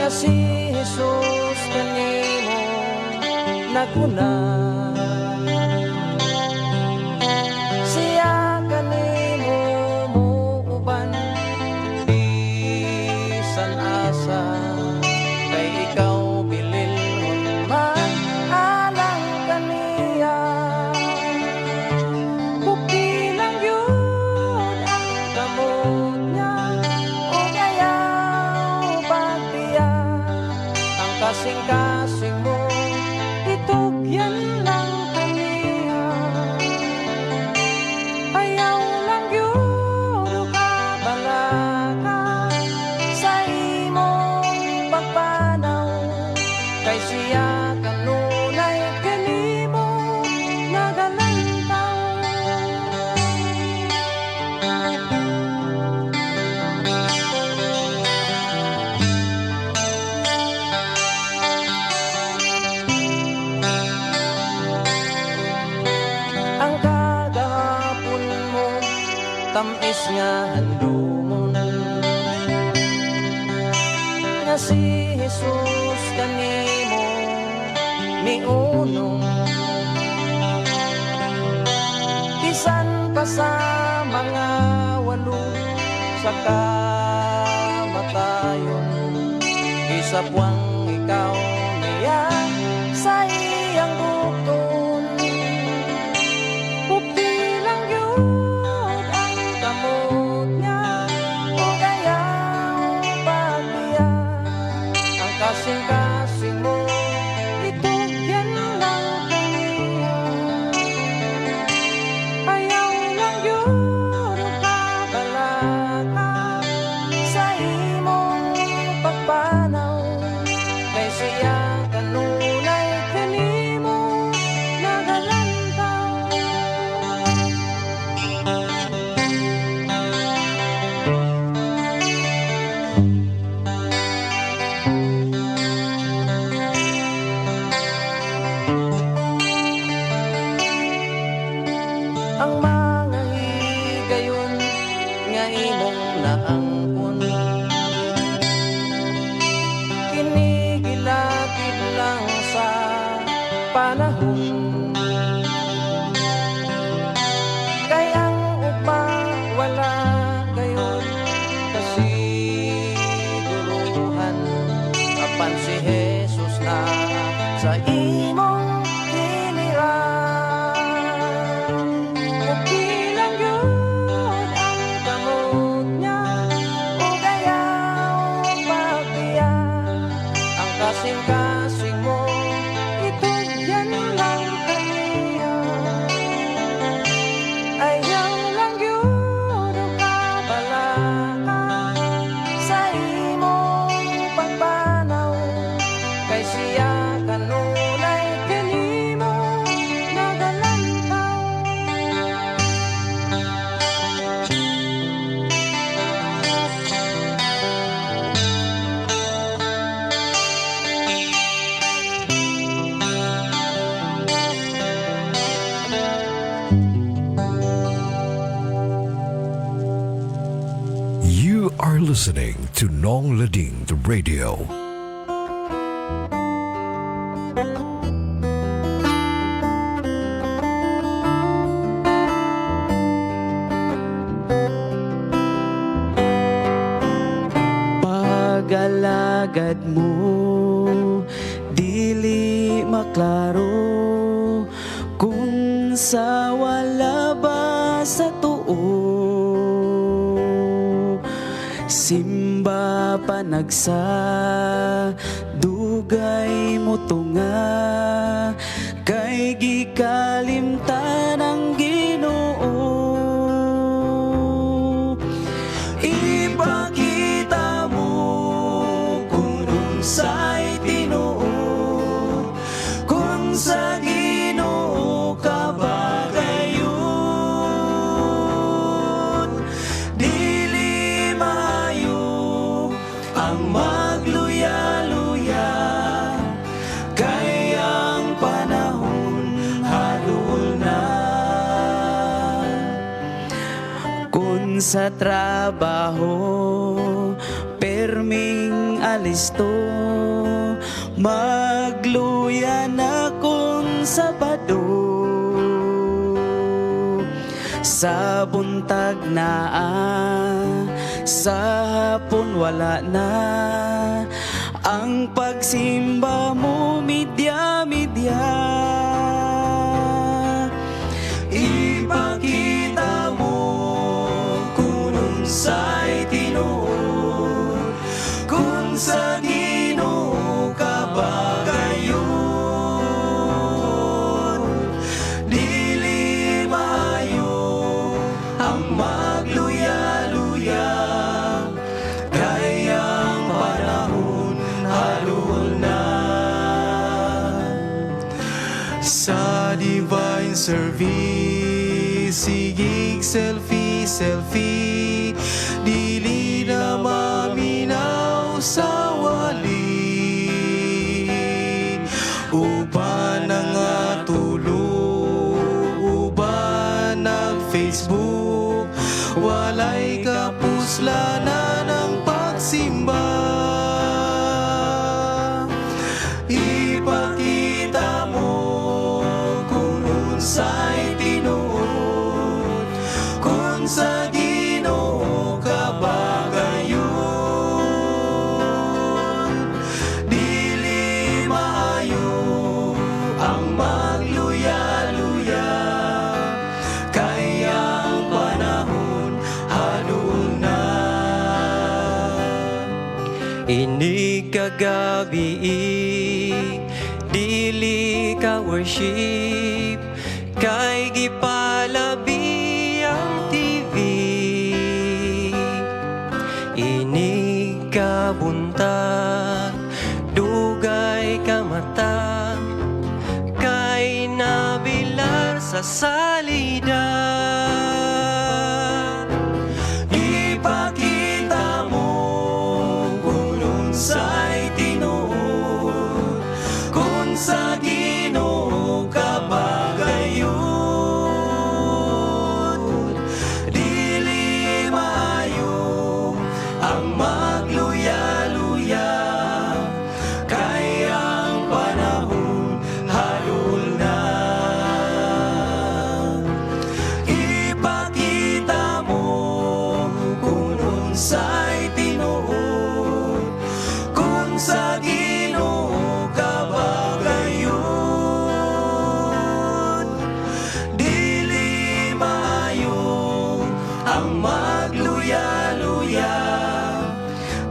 si Jesus kanimo naguna. Siya kanimo muuban bisan asa, kay ikaw bililhon man alang kaniya. Bukti lang yun ang gamot niya, o ayaw pagbiya. Ang kasing-kasing mo itugyan lang kaniya. Ayaw lang yun kabalaka sa imong pagpanaw, kay siya kanunay kanimo nagalantaw. Ang kagahapon mo tamis nga handumon, nga si Jesus kanimo niunong. Bisan pa sa mga walo sa kamatayon, isapwang ikaw niya sa iyang bukton. Bukti lang yun ang gamot niya, o ayaw pagbiya. Ang kasing-kasing mo itugyan lang kaniya. Ayaw lang yun kabalaka sa imong pagpanaw, kay siya kanunay kanimo nagalantaw. Ang mga higayon nga imong naangkon, kinigilatid lang sa panahon. Kay ang upa wala gayon kasiguruhan, apan si Jesus na sa imong hiniran. Bukti lang yun ang gamot niya, o ayaw pagbiya. Ang kasing-kasing mo itugyan lang kaniya. Ayaw lang yun kabalaka sa imong pagpanaw, kay siya kanunay kanimo nagalantaw. You are listening to Nong Lading the Radio. Pag-alagad mo dili maklaro, kung sa wala ba sa tuo. Simba panagsa dugay mo tunga, kay gikalimtan ang Ginoo. Ipakita mo kung unsay tinuod, kung sa Ginoo ka ba gayon. Dili maayo ang magluya-luya, kay ang panahon hadul na. Kung sa trabaho perming alisto, magluya na kung Sabado. Sa buntag na sa hapon wala na ang pagsimba mo midya-midya. Ipakita mo kung unsay tinuod, kung sa Ginoo ka bagayon. Dili maayo ang magluya-luya, kaya ang panahon halul na. Sa divine service, sigig selfie, dili na maminaw sa wali. Uban ang tulog, uban ang Facebook, walay kapuslanan ng pagsimba. Ipakita mo kung unsay tinuod, kung sa Ginoo ka bagayon. Dili maayo ang magluya-luya, kaya ang panahon halul na. Ini kagabi, dili ka worship, kay gipalabi ang TV. Ini ka buntag, dugay ka mata, kay nabilar sa salida. Ipakita mo kung unsay tinuod, kung sa Ginoo ka bagayon. Dili maayo ang magluya-luya, kaya ang panahon halul na. Ipakita mo kung unsay tinuod, kung sa Ginoo ka bagayon. Dili maayo ang magluya-luya,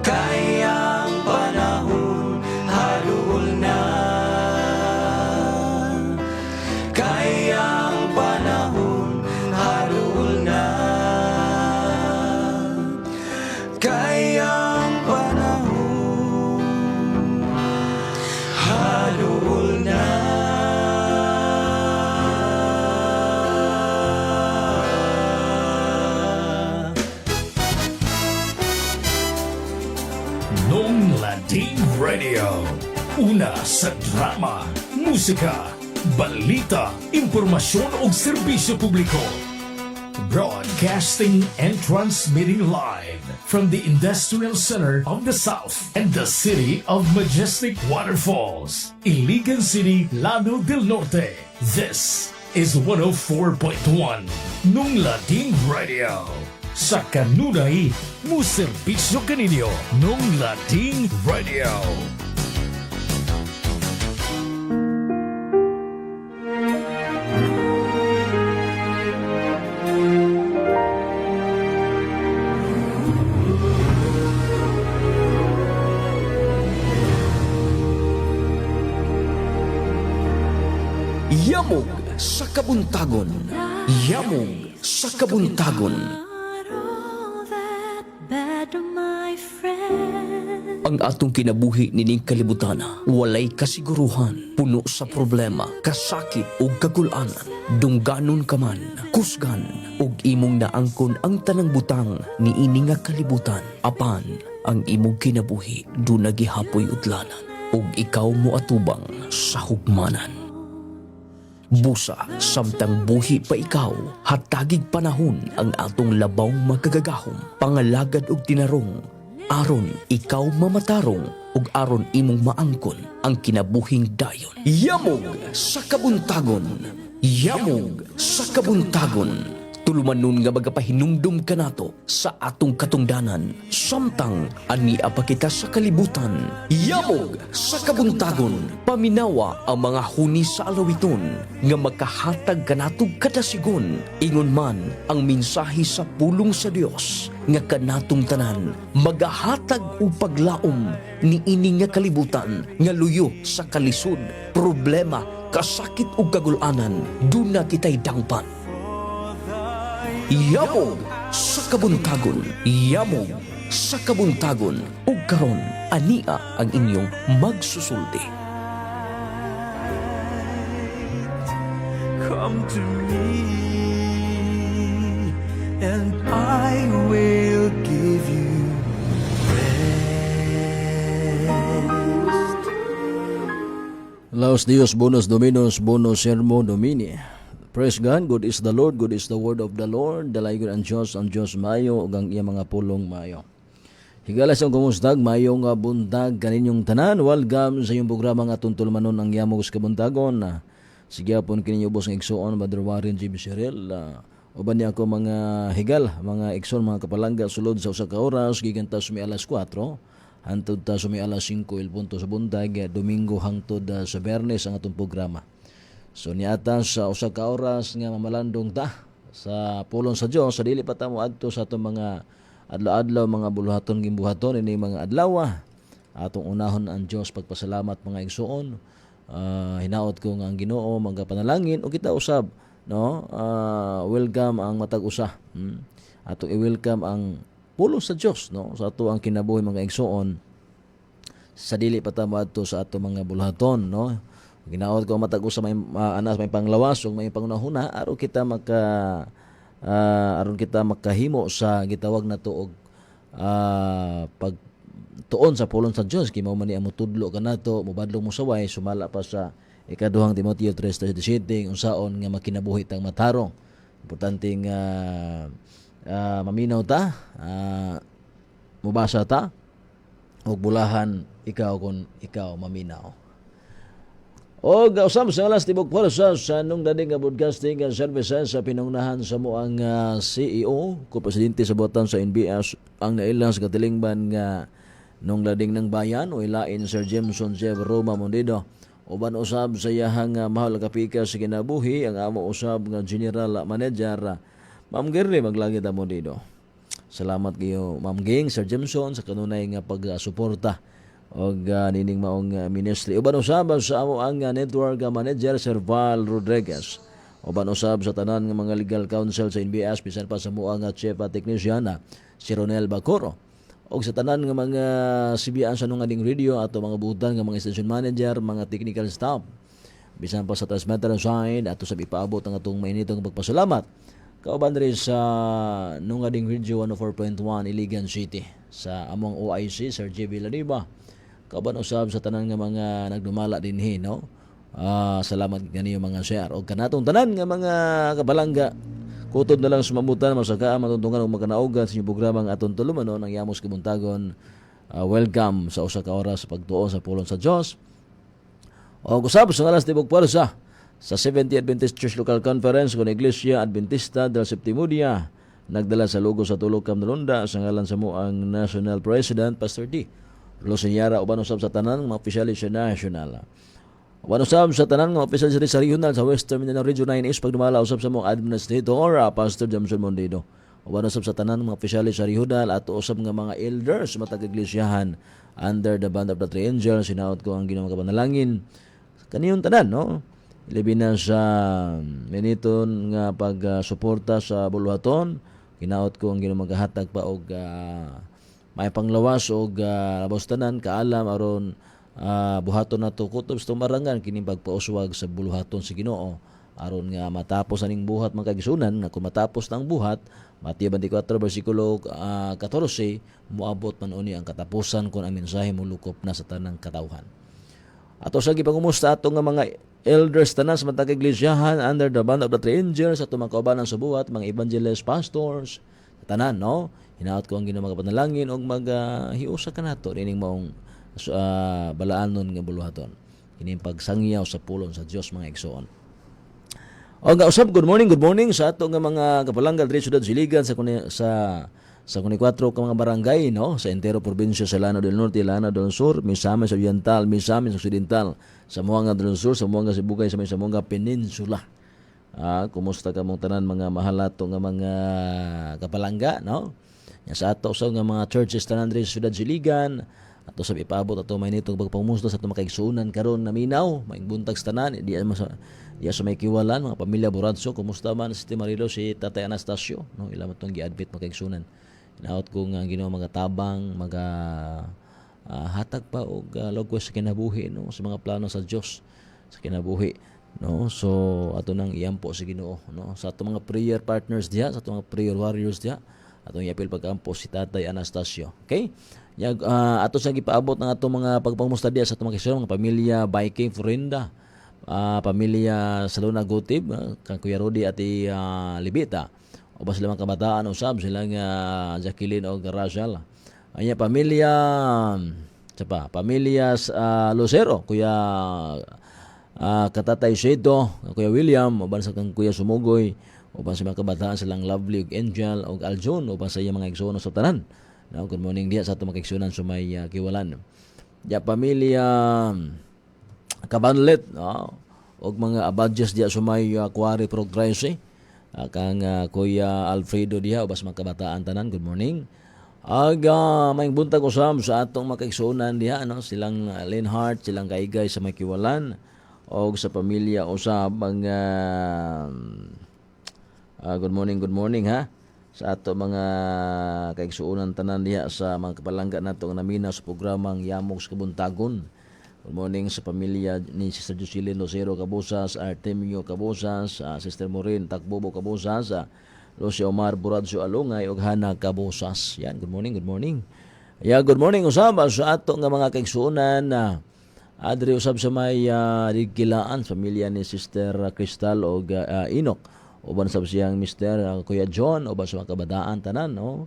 kaya ang panahon halul na. Kaya ang panahon halul na. Kaya ang panahon halul na. Nong Lading Radio. Una sa drama, musika, balita, impormasyon o serbisyo publiko. Broadcasting and transmitting live from the Industrial Center of the South and the City of Majestic Waterfalls, Iligan City, Lano del Norte. This is 104.1 Nung Lading Radio. Sa kanunay, muserbisyo kaninyo Nung Lading Radio. Yamog sa kabuntagon. Yamog sa kabuntagon. Ang atong kinabuhi nining kalibutana, walay kasiguruhan, puno sa problema, kasakit o kagulanan. Dungganon ka man, kusgan, ug imong naangkon ang tanang butang ni ini nga kalibutan. Apan, ang imong kinabuhi do nagihapoy udlanan, ug ikaw mo atubang sa hugmanan. Busa, samtang buhi pa ikaw, hatagig panahon ang atong labaw magkagagahom, pangalagad og tinarong, aron ikaw mamatarong ug aron imong maangkon ang kinabuhing dayon. Yamog sa kabuntagon. Yamog sa kabuntagon. Tulumanon nga magapahinumdum ka nato sa atong katungdanan. Samtang ani apa kita sa kalibutan. Yamog sa kabuntagon. Paminawa ang mga huni sa alawiton nga makahatag kanatog kadasigon. Ingon man ang mensahe sa pulong sa Dios nga kanatong tanan magahatag og paglaom ni ini nga kalibutan nga luyo sa kalisod, problema, kasakit ug kagulanan. Duna kitay dangpan. Yamog sa kabuntagon. Yamog sa kabuntagon. Ug karon ania ang inyong magsusulti. Come to me, and I will give you rest. Laos Dios, bonus Dominus, bonus Sermo Domini. Praise God, good is the Lord, good is the word of the Lord. Dalay good ang Diyos mayo, ug ang iya mga pulong mayo. Higala sa kumustag, mayo nga buntag kaninyong tanan. Welcome sa iyong programa nga tuntulmanon ang Yamog sa Kabuntagon. Sige po kininyo ubos ng igsoon, Brother Warren G. Bisherel. Uban niya ako mga higal, mga igsoon, mga kapalangga, sulod sa usa ka oras, giganta sumi alas 4, hantod ta sumi alas 5, il punto sa buntag, Domingo hangtod sa Bernes ang atong programa. So niata sa usa ka oras nga mamalandong ta sa pulong sa Dios, sa dili pa ta mo adto sa atong mga adlaw-adlaw, mga buluhaton gimbuhaton ini mga adlaw. Atong unahon ang Dios pagpasalamat mga igsoon. Hinaot ko nga ang Ginoo magapanalangin o kita usab, no? Welcome ang matag usa. Atong i-welcome ang pulong sa Dios, no? Sa ato ang kinabuhi mga igsoon. Sa dili pa ta mo adto sa ato mga buluhaton, no? Ginaot ko matag usa may anas may panglawas ug may pangunahuna aron kita makahimo sa gitawag nato og pag tuon sa pulong sa Dios kay mao man ni amo tudlo kanato mobadlong mo saway sumala pa sa ikaduhang Timoteo 3:17 unsaon nga makinabuhi tang matarong. Importante nga maminaw ta, mubasa ta ug bulahan ikaw kung ikaw maminaw. O gausam sa alas tibok pwersa sa nung dating nga broadcasting services sa pinungnahan sa moang CEO ko presidente sa buhatan sa NBS ang nailang sa katilingban nga nung lading ng bayan o ilain Sir Jameson Jeff Roma Mondido. Uban usab sa iyahang mahal kapika sa kinabuhi ang amo usab nga General Manager Ma'am Girly maglagi ta Mondido. Salamat kayo Ma'am Ging Sir Jameson sa kanunay nga pagsuporta og nining maong ministry. Uban usab sa amo ang network manager Sir Val Rodriguez. Uban usab sa tanan nga mga legal counsel sa NBS bisan pa sa muang chief technician si Ronel Bacoro. Og sa tanan nga mga CBN sa nung ading radio ato mga butan nga mga station manager, mga technical staff. Bisan pa sa transmitter side ato sa ipaabot ang atong mainitong pagpasalamat. Kauban rin sa nung ading radio 104.1 Iligan City sa among OIC Sir JB Laniba. Kauban usab sa tanan nga mga nagdumala dinhi, no? Salamat kaniyo mga share og kanatong tanan nga mga kabalangga. Kutod na lang sumamutan masaka matuntungan og magkanaogan sa inyong programa nga aton tulumanon ang Yamos Kabuntagon. Welcome sa usa ka oras sa pagtuon sa pulong sa Dios. Og usab sa alas tibok pwersa sa 70th Adventist Church Local Conference kon Iglesia Adventista del Septimodia nagdala sa lugo sa Tulog Camnalunda sa ngalan sa moang National President Pastor D. Losanyara uban usab sa tanan mga opisyal sa national. Uban usab sa tanan mga opisyal sa regional sa Western Mindanao Region 9 is pagdumala usab sa mga administrator Pastor Jameson Mondido. Uban usab sa tanan mga opisyal sa regional at usab nga mga elders matag iglesiyahan under the band of the three angels. Sinaot ko ang Ginoo kapanalangin kaniyong tanan, no? Ilabin na sa miniton nga pag-suporta sa buluhaton. Kinaot ko ang Ginoo maghahatag pa og may panglawas og labaw tanan kaalam aron buhaton nato kutob sa marangan kini pagpauswag sa buluhaton sa Ginoo aron nga matapos aning buhat mga kagisunan nga kung matapos na ang buhat Mateo 24 bersikulo 14 moabot man uni ang katapusan kun ang mensahe molukop na sa tanang katawhan. Ato sa gipangumusta ato nga mga elders tanan sa matag iglesiyahan under the band of the three angels ato mga kaubanan sa buhat mga evangelist pastors tanan, no? hinaot ko ang Ginoo magapanalangin og maghiusa kanato nining maong balaanon nga buluhaton. Kining pagsangyaw sa pulong sa Dios mga igsoon. O nga usab, good morning sa ato nga mga kapalangga diri syudad Siligan sa 4 ka mga barangay no sa entero probinsya sa Lanao del Norte, Lanao del Sur, Misamis Oriental, Misamis Occidental, Zamboanga del Sur, Zamboanga Sibugay, sa may Zamboanga Peninsula. Kumusta ka mong tanan mga mahal ato nga mga kapalangga no? Nya sa ato usab nga mga churches tanan diri sa syudad Siligan, ato sa ipaabot ato may nito pagpamusto sa ato makaigsunan karon na minaw, maing buntag sa tanan, diya sa may kiwalan mga pamilya Buradso, kumusta man si Marilo, si Tatay Anastasio no, ila matong gi-admit makaigsunan. Inaot ko nga Ginoo mga tabang, hatag pa og logos sa kinabuhi no, sa mga plano sa Dios sa kinabuhi no. So ato nang iampo sa Ginoo no, sa ato mga prayer partners diya, sa ato mga prayer warriors diya, atong iapil pag-ampo si Tatay Anastasio. Okay? Ato sa gipaabot ng ato mga pagpamusta diya sa ato mga mga pamilya Biking Florinda, pamilya Saluna Gutib, kang Kuya Rudy at Libita, o ba sila mga kabataan usab silang Jacqueline o Rachel. Anya pamilya Lucero, Kuya Katatay Sedo, Kuya William, o ba sa kang Kuya Sumugoy, o ba sa mga kabataan silang Lovely ug Angel o Aljun, o ba sa iya mga igsoon sa tanan. Now, good morning diya sa ato mga igsunan sa may kiwalan. Diya pamilya Kabanlet og mga abadges diya sa may Quarry Progress kang Kuya Alfredo diya ubas mga kabataan tanan, good morning. May buntag usab sa atong makaigsunan diya no, silang Linhart, silang Kaigay sa may kiwalan og sa pamilya usab ang good morning ha sa ato mga kaigsuonan tanan diha sa mga kapalangga nato nga naminaw sa programang Yamog sa Kabuntagon. Good morning sa pamilya ni Sister Jocelyn Lucero Cabusas, Artemio Cabusas, Sister Maureen Takbobo Cabusas, Lucio Omar Buradso Alungay ug Hana Cabusas. Yan, good morning. Good morning usab sa ato nga mga kaigsuonan adri usab sa may Digilaan, pamilya ni Sister Crystal ug Enoch. Uban sa siyang Mr. Kuya John, uban sa mga kabataan tanan no.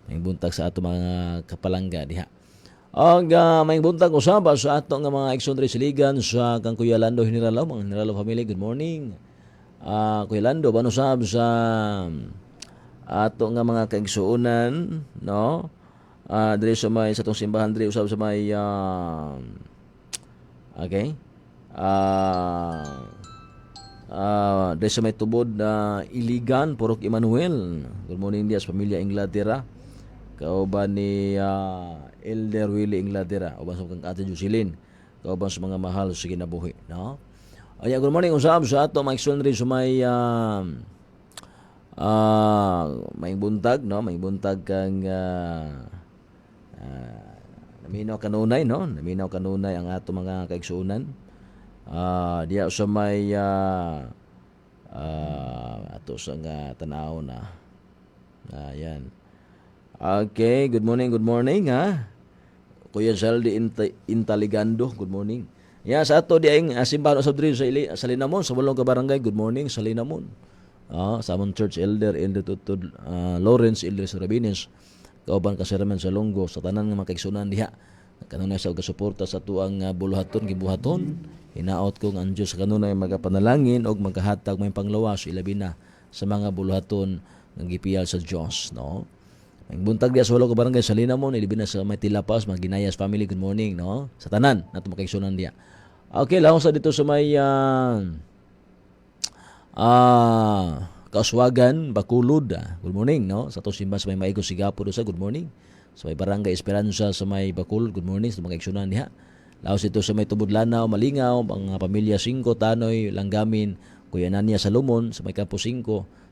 May buntag sa ato mga kapalangga diha. Og may buntag usab sa ato nga mga igsoon diri Siligan sa kang Kuya Lando Hiniralo, mga Hiniralo family, good morning. Kuya Lando ban usab sa ato nga mga kaigsuonan no. Diri sa may sa tong simbahan diri usab sa may okay. Dahil sa may tubod na Iligan, Purok Emmanuel. Good morning diya sa pamilya Inglaterra. Kauban ni Elder Willie Inglaterra. Kauban sa kang Ate Jocelyn. Kauban sa mga mahal sa kinabuhi. No? Good morning usab sa ato mga igsoon rin sa may may buntag. No? May buntag kang naminaw kanunay. No? Naminaw kanunay ang ato mga kaigsuunan. Diya sa may ato sa nga tanaw na yan. Okay, good morning ha. Kuya Zaldi Intaligando, good morning. Sa ato di ang simbahan usab diri sa Linamon, sa 8 ka barangay, good morning sa Linamon. Sa among church elder Tutud Lawrence Elder Rabines, kauban ka sermon sa Longgo sa tanan nga makaigsunan diha. Kanunay sa gasuporta sa tuang buluhaton gibuhaton. Hinaot ko ang Diyos kanunay magapanalangin og magkahatag may panglawas ilabi na sa mga buluhaton nga gipiyal sa Dios no. Ang buntag diya sa 8 ka barangay sa Linamon, ilabi na sa may Tilapas, mga Ginayas family, good morning no. Sa tanan nato makaigsunan diya. Okay, lahong sa dito sa may Kauswagan, Bacolod, good morning no. Sa to simbahan sa may Maigo Sigapur sa good morning. Sa may Barangay Esperanza sa may Bacolod, good morning sa mga igsunan diha. Laos ito sa may Tubod Lanao, Malingaw, ang pamilya 5, Tanoy, Langgamin, Kuya Nania Salomon, sa may Campo 5,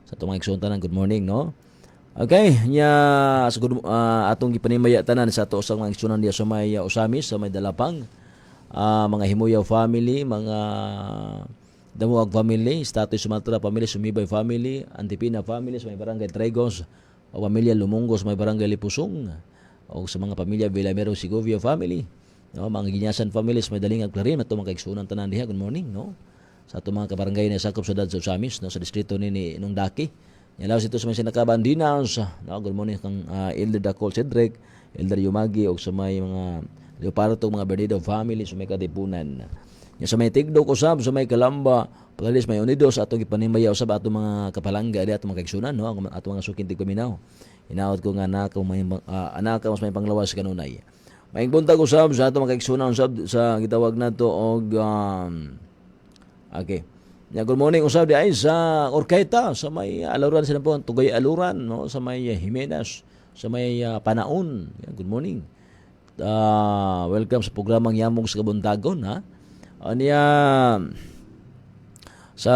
sa itong mga igsoon tanan, good morning, no? Okay, sa atong gipanimaya tanan sa ato sa mga igsunan diya sa may Usamis, sa may Dalapang, mga Himuyaw family, mga Damuag family, Status Sumatra family, Sumibay family, Antipina family, sa may Barangay Tregos, o pamilya Lumongos, sa may Barangay Lipusong, o sa mga pamilya Villamero Segovia family, no, mga Ginyasan families may daling aglarin ato mga kaigsunan tanan diha, good morning no. Sa ato mga kabarangay na sakop sa Usamis no, sa distrito ni Nung Daki, Yalaw sito sa may sinakaban dinaws. No, good morning kang Elder Dacol Cedric, Elder Yumagi og sa may mga Leopardo mga Bernido family sa may Katipunan. Nya sa may Tigdok usab sa may Kalamba, pagalis may Unidos atong ipanimaya usab ato mga kapalangga di ato mga kaigsunan no, ato mga sukin tigpaminaw. Hinaot ko nga anak anak mas may panglawas kanunay. Maing buntag usab sa ato mga kaigsunan usab sa gitawag nato og okay. Ya, good morning usab di ay sa Orkaita sa may aluran sila po Tugay Aluran no sa may Jimenez sa may Panaon. Ya, good morning. Welcome sa programang Yamong sa Kabuntagon ha. Anya sa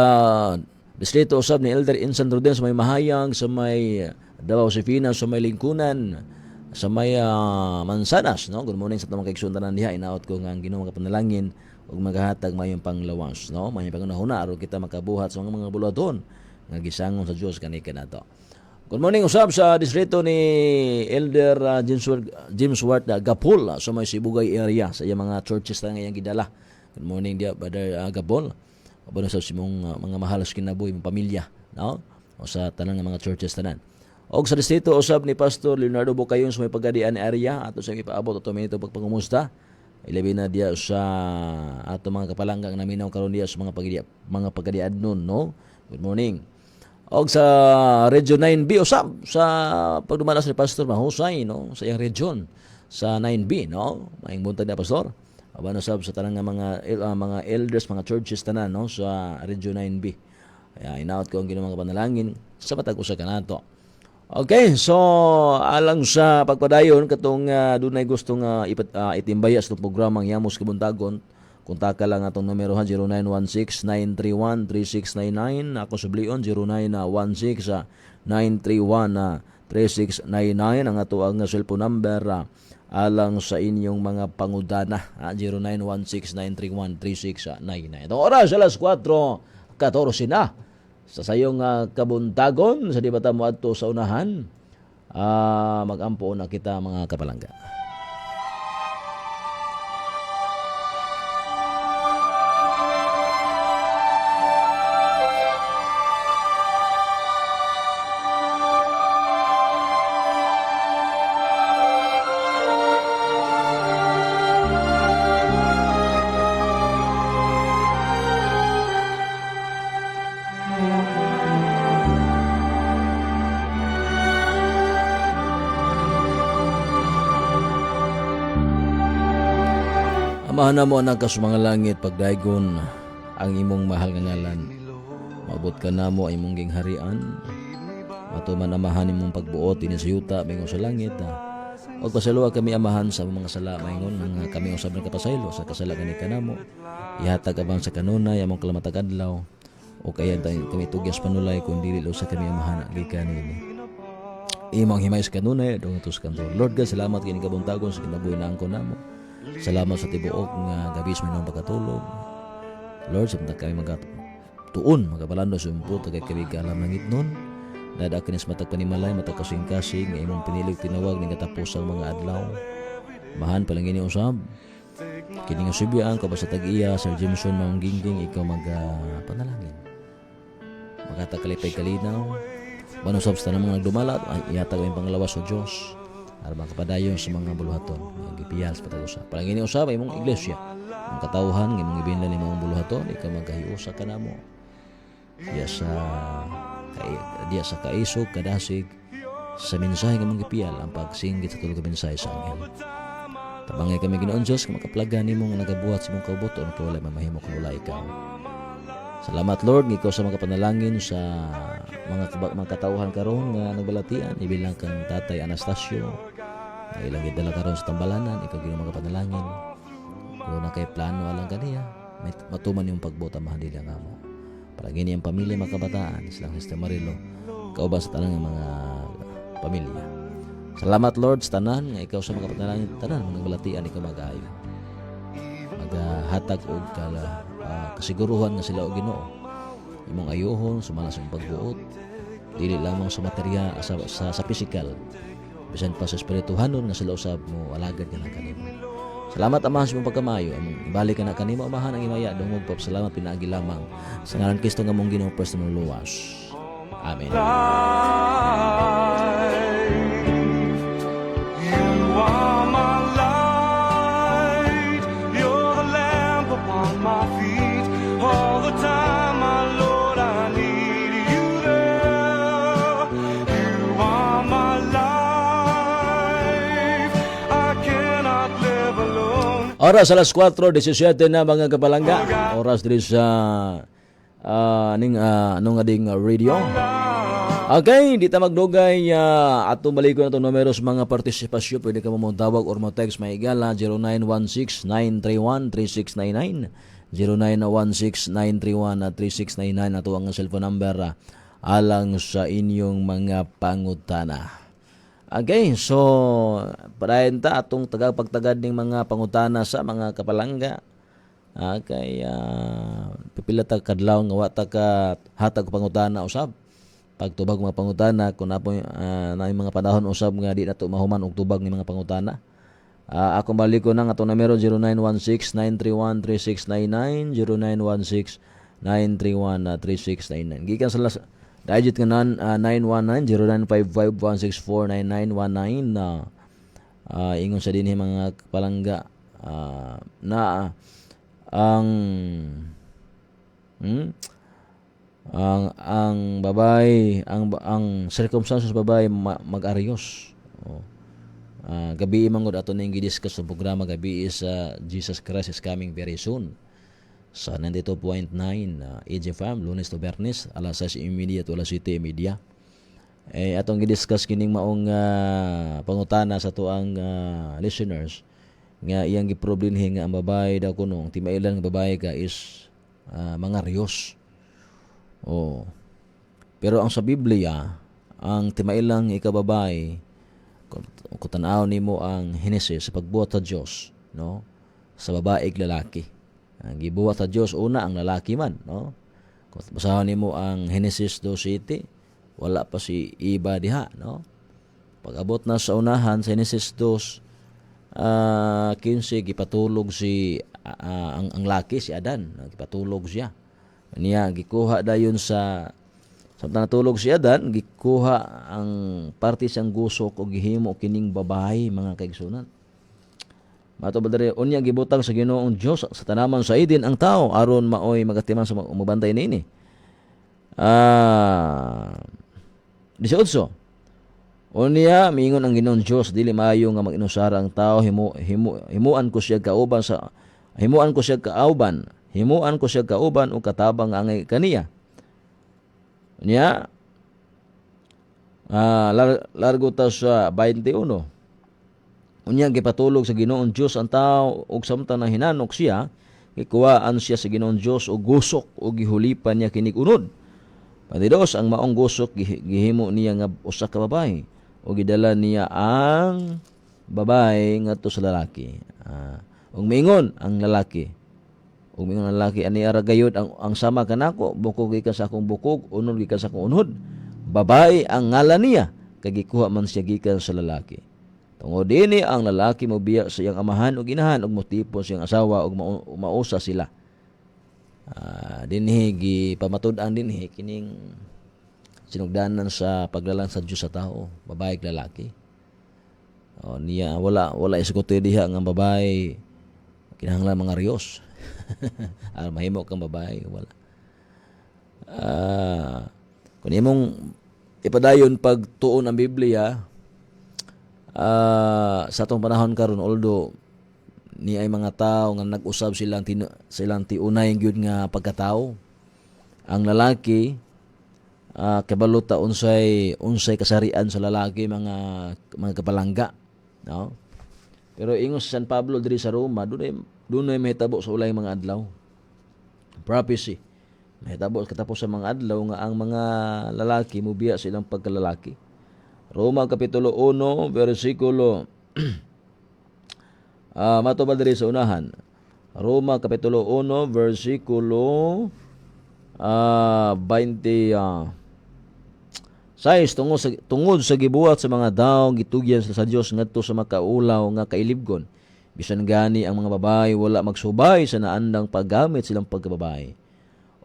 distrito usab ni Elder Insan Roden sa may Mahayang sa may Davao Sifina sa may Lingkunan sa may Mansanas no. Good morning sa mga kaigsunan diha inaot ko nga ang Ginoo nga panalangin ug magahatag mayong panglawas no, mayong pangunahuna aron kita makabuhat sa mga buluhaton nga gisangon sa Dios kaniya nato. Good morning usab sa distrito ni Elder James Ward Gapol sa may Sibugay area sa iyang mga churches na ngayang gidala. Good morning dia Brother Gapol. Abon sa simong mga mahal sa kinabuhi mong pamilya no, o sa tanang mga churches tanan. Og sa distrito usab ni Pastor Leonardo Bocayon sa may Pagadian area ato sa ipaabot ato minito pagpangumusta. Ilabi na dia sa ato mga kapalanggang naminaw karon dia sa mga pagadiadnon no. Good morning. Og sa Region 9B usab sa pagdumalas ni Pastor Mahusay no sa iyang region sa 9B no. Maayong buntag na Pastor. Aban usab sa tanang mga elders, mga churches tanan no sa Region 9B. Ay inaot ko ang Ginoo mga panalangin sa matag usa kanato. Okay, so alang sa pagpadayon katong dunay gusto nga itimbaya sa programang Yamos Kabuntagon, kontak lang atong numero 0916-931-3699, ako sublion 0916-931-3699 ang ato ang cellphone number alang sa inyong mga pangudana 0916-931-3699. Itong oras alas 4:14 na. Sa sayong kabuntagon sa di bata mo adto sa unahan magampo na kita mga kapalangga. Amahan na mo anak ka sa mga langit pagdaygon ang imong mahal nga ngalan. Maabot ka na mo ang imong gingharian. Matuman amahan imong pagbuot ini sa yuta mingon sa langit. Og pasaluwa kami amahan sa mga sala maingon nga kami usab nagkapasaylo sa kasala kani kanamo. Ihatag abang sa kanunay among kalamatag adlaw. O kaya kami tugyas panulay kun dili sa kami amahan gikan nini. Imong himay sa kanunay dong tus kantor. Lord God, salamat kini kabuntagon sa kinabuhi na angko namo. Salamat sa tibuok nga gabi sa minong pagkatulog. Lord, sa kami magatuon, magabalando sa imput, kay kami kalam ng itnon. Dada kinis matag panimalay, matag kasing-kasing, nga imong pinilig tinawag ng katapos ang mga adlaw. Mahan palangini usab. Kini nga subyaan ka ba sa tag-iya, Sir Jimson Maong Gingging, ikaw panalangin. Maghatag kalipay kalinaw. Manusab sa tanang mga nagdumalat, ihatag ang panglawas sa Diyos. Arang kapadayon sa mga buluhaton nga gipiyal sa patag-usa. Palangini usab imong iglesia, ang katawhan nga imong ibinlan imong buluhaton, ikaw magahiusa kanamo. Diya sa kaisog kadasig sa mensahe nga imong gipiyal ang pagsinggit sa tulog mensahe sa anghel. Tabangay kami Ginoon Dios nga makaplagan nimo nga nagabuhat sa imong kaubuton kay wala mamahimo kung wala ikaw. Salamat Lord, ikaw sa mga panalangin sa mga katauhan karon nga nagbalatian, ibilang kang Tatay Anastasio, nga ilang gidala karon sa tambalanan, ikaw Ginoo mga panalangin. Kung na kay plano alang kaniya, matuman yung pagbuta mahadila nga mo. Palagini ang pamilya mga kabataan, silang Sister Marilo, kauban sa tanang mga pamilya. Salamat Lord sa tanan, nga ikaw sa mga panalangin, tanan mga balatian, ikaw mag-aayo. Maghatag og kasiguruhan nga sila og Ginoo. Imong ayuhon sumala sa pagbuot, dili lamang sa materya sa physical, bisan pa sa espirituhanon nga sila usab mo alagad nga kanimo. Salamat Ama sa imong pagkamayo, among ibalik ka na kanimo amahan ang imaya dungog pa salamat pinaagi lamang sa ngalan Kristo nga mong Ginoo personal luwas. Amen. You are my light, you're the lamp upon my feet. All the time, my Lord, I need you there. You are my life, I cannot live alone. Oras alas 4:17 na mga kapalangga. Oras diri sa nung ading radio. Okay, di ta magdugay atong balikon atong numero sa mga partisipasyon. Pwede ka mo tawag or mo text may igala 0916-931-3699 0916-931-3699 ato ang cellphone number alang sa inyong mga pangutana. Okay, so parayan ta atong tagapagtagad ning mga pangutana sa mga kapalangga. Okay, pipila ta kadlaw nga wa ta ka hatag pangutana usab. Pagtubag mga pangutana kun apo na mga panahon usab nga di nato mahuman og tubag ni mga pangutana. Ako balik ko nang atong numero 0916-931-3699 0916-931-3699. Gikan sa digit kanan 919-0955-164-9919 ingon sa dinhi mga kapalangga na ang babae ang circumstances babae mag-arios. Gabi mangod ato ning gidiscuss sa programa gabi is Jesus Christ is coming very soon. Sa 92.9 AGFM Lunes to Bernes alas 6:30 to alas 7:30. Atong gidiscuss kining maong pangutana sa tuang listeners nga iyang giproblemhi nga ang babae daw kunong timailan nga babae ka is mga riyos. Pero ang sa Biblia, ang timailang ikababae, kung tanaw nimo ang Henesis sa pagbuhat sa Dios, no? Sa babae ug lalaki. Ang gibuhat sa Dios una ang lalaki man, no? Kung basahon nimo ang Henesis 2:7, wala pa si Eva diha, no? Pag-abot na sa unahan sa Henesis 2:15 gipatulog si ang laki si Adan, gipatulog siya. Niya gikuha dayon sa samtang natulog si Adan, gikuha ang parte siyang gusok o gihimo kining babae mga kaigsunan. Mato ba diri unya gibutang sa Ginoong Dios sa tanaman sa Eden ang tao aron maoy magatiman sa umabantay niini. 18. Unya miingon ang Ginoong Dios dili maayo nga mag-inusara ang tao himuan ko siya kauban o katabang angay kaniya. Unya largo ta sa 21. Unya gipatulog sa Ginoong Dios ang tao ug samtang hinanok siya gikuhaan siya sa Ginoong Dios og gusok ug gihulipan niya kinig unod. Panidos ang maong gusok gihimo niya nga usa ka babae o gidala niya ang babae ngadto sa lalaki. Ug miingon ang lalaki ani ara gayud ang sama kanako bukog gikan sa akong bukog unod gikan sa akong unod. Babae ang ngalan niya kay gikuha man siya gikan sa lalaki. Tungod dinhi ang lalaki mobiya sa iyang amahan ug inahan ug motipon siyang asawa ug mausa sila. Dinhi gipamatud-an dinhi kining sinugdanan sa paglalang sa Dios sa tao, babae ug lalaki. Niya wala isgote diha nga babae kinahanglan mga riyos. Mahimo kang babae wala. Kung imong ipadayon pagtuon ang Biblia sa atong panahon karon although ni ay mga tao nga nag-usab silang tiunay gyud nga pagkatao. Ang lalaki kabalo ta unsay kasarian sa lalaki mga kapalangga, no? Pero ingon sa San Pablo diri sa Roma dunay mahitabo sa ulay mga adlaw. Prophecy. Mahitabo katapos sa mga adlaw nga ang mga lalaki mobiya silang pagkalalaki. Roma kapitulo 1 bersikulo mato ba diri sa unahan. Roma kapitulo 1 bersikulo 20 Sais tungod sa gibuhat sa mga daw gitugyan sa Dios ngadto sa makaulaw nga kailibgon. Bisan gani ang mga babae wala magsubay sa naandang paggamit silang pagkababae.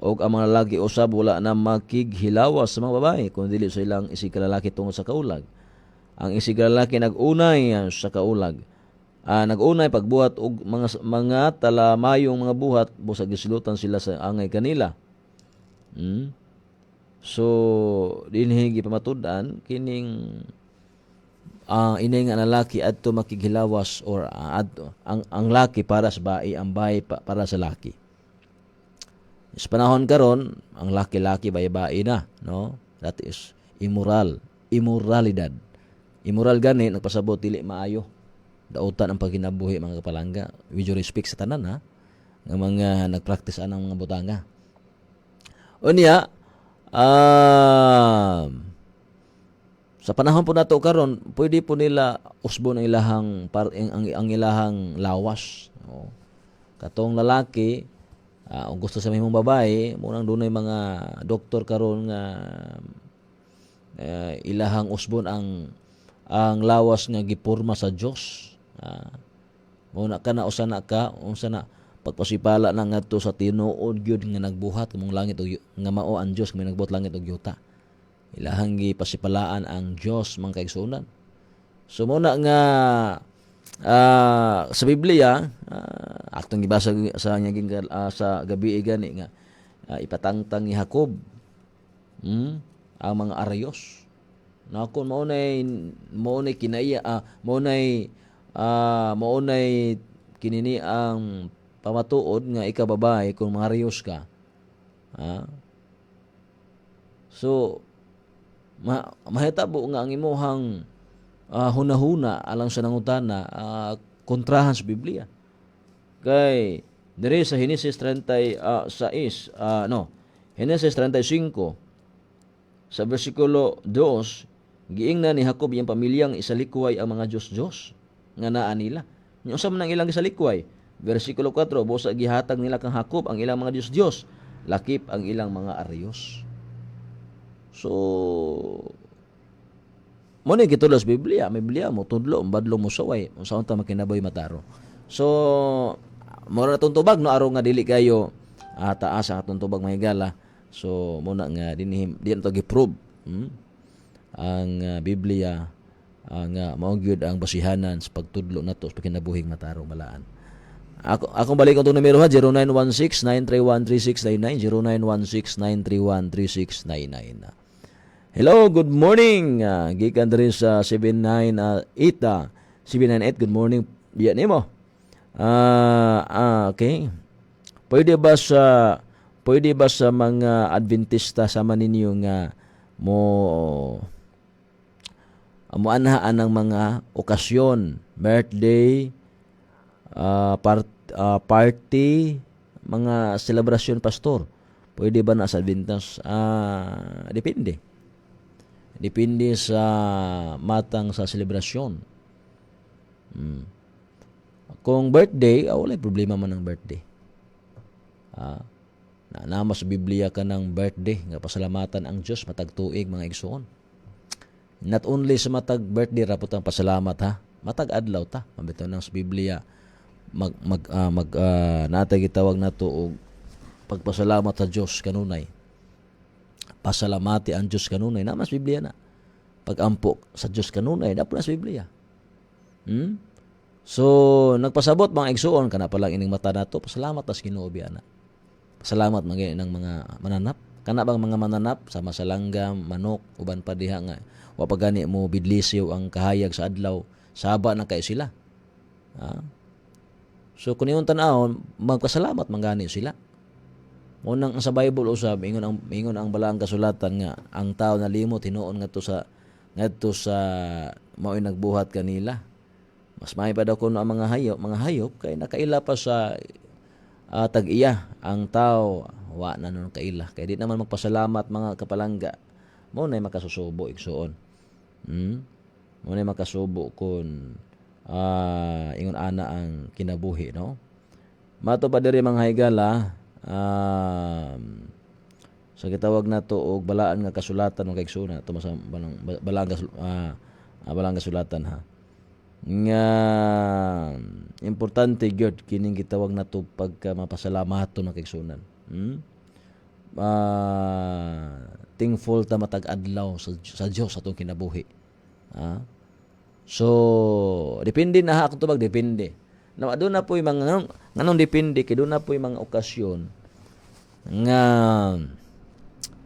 o ang mga lalaki usab wala na makighilawas sa mga babae kung dili sa ilang isig lalaki tungod sa kaulag. Ang isig lalaki nagunay sa kaulag. Nagunay pagbuhat og mga talamayong mga buhat busag gislutan sila sa angay kanila. So dinhi gipamatud-an kining inay nga lalaki adto makighilawas or adto ang laki para sa bae, ang bae para sa laki. Sa panahon karon, ang laki-laki bae-bae na, no? That is immoralidad. Immoral gani nagpasabot dili maayo. Dautan ang pagkinabuhi mga kapalangga. With due respect sa tanan ha, ng mga nagpractice anang mga butanga. Unya, sa panahon po nato karon, pwede po nila usbon ang ang ilahang lawas. No? Katong lalaki, kung gusto sa mahimong babae, munang dunay mga doktor karon nga ilahang usbon ang lawas nga giporma sa Dios. Muna ka na usa na pagpasipala na ngadto sa tinuod gyud nga nagbuhat kamong langit ug nga mao ang Dios nga nagbuhat langit ug yuta. Ilahang gipasipalaan ang Dios mga kaigsunan. So muna nga sa Biblia atong gibasa sa nyaging sa gabi gani nga ipatangtang ni Jacob ang mga arayos. Nakon maunay kinaiya maunay kinini ang pamatuod nga ikaw babae kung mga arayos ka. So mahitabo nga ang imuhang hunahuna alang sa nangutana kontrahan sa Biblia. Kay diri sa Henesis 35 sa bersikulo 2 giingnan ni Jacob iyang pamilyang isalikway ang mga Diyos nga naa nila. Nya unsa man ang ilang isalikway? Bersikulo 4 busa gihatag nila kang Jacob ang ilang mga Diyos, lakip ang ilang mga arayos. So mo ni gitulos Biblia, may Biblia mo tudlo badlo mo saway, unsa unta makinaboy mataro. So mora natong tubag no araw nga dili kayo taas ang atong tubag mahigala. So muna nga dinhi to gi-prove ang Biblia nga mao gyud ang basihanan sa pagtudlo nato sa kinabuhing matarong balaan. Akong balik ang numero ha 0916-931-3699 0916-931-3699. Hello, good morning. Gikan diri sa 798 good morning. Diyan nimo. Okay. Pwede ba sa mga Adventista sama ninyo nga mo anhaan ng mga okasyon, birthday, party, mga selebrasyon pastor? Pwede ba na sa Adventista? Depende. Depende sa matang sa selebrasyon. Kung birthday, wala problema man ng birthday. Nama sa Biblia ka ng birthday nga pasalamatan ang Dios matag tuig mga igsoon. Not only sa matag birthday ra putang pasalamat ha, matag adlaw ta. Mabitaw nang sa Biblia natay gitawag nato og pagpasalamat sa Dios kanunay. Pasalamati ang Dios kanunay nama sa Biblia na. Pag-ampo sa Dios kanunay dapat na sa Biblia. So nagpasabot mga igsoon kana pa lang ining mata nato pasalamat tas Ginoo biana. Salamat mga ng mga mananap. Kana bang mga mananap sama sa langgam, manok, uban pa diha nga wa pa gani mo bidlisyo ang kahayag sa adlaw, saba na kay sila. So kun iyon tan-awon, magpasalamat man gani sila. Unang sa Bible usab ingon ang balaang kasulatan nga ang tao nalimot hinuon ngadto sa mao'y nagbuhat kanila. Mas may pa daw kuno ang mga hayop kay nakaila pa sa tag-iya ang tao wa na nun kaila kay di naman magpasalamat mga kapalangga mo na makasusubo igsoon mo na makasubo kun ingon ana ang kinabuhi no mato pa diri mga higala sa gitawag nato og balaan nga kasulatan ng kaigsoon to sa balang kasulatan ha nga importante gyud kining gitawag nato pagka mapasalamaton ng kaigsunan. thankful ta matag adlaw sa Dios atong kinabuhi. So depende na ha akong tubag, depende. Na aduna po yung mga nganong depende kay doon na po yung mga okasyon nga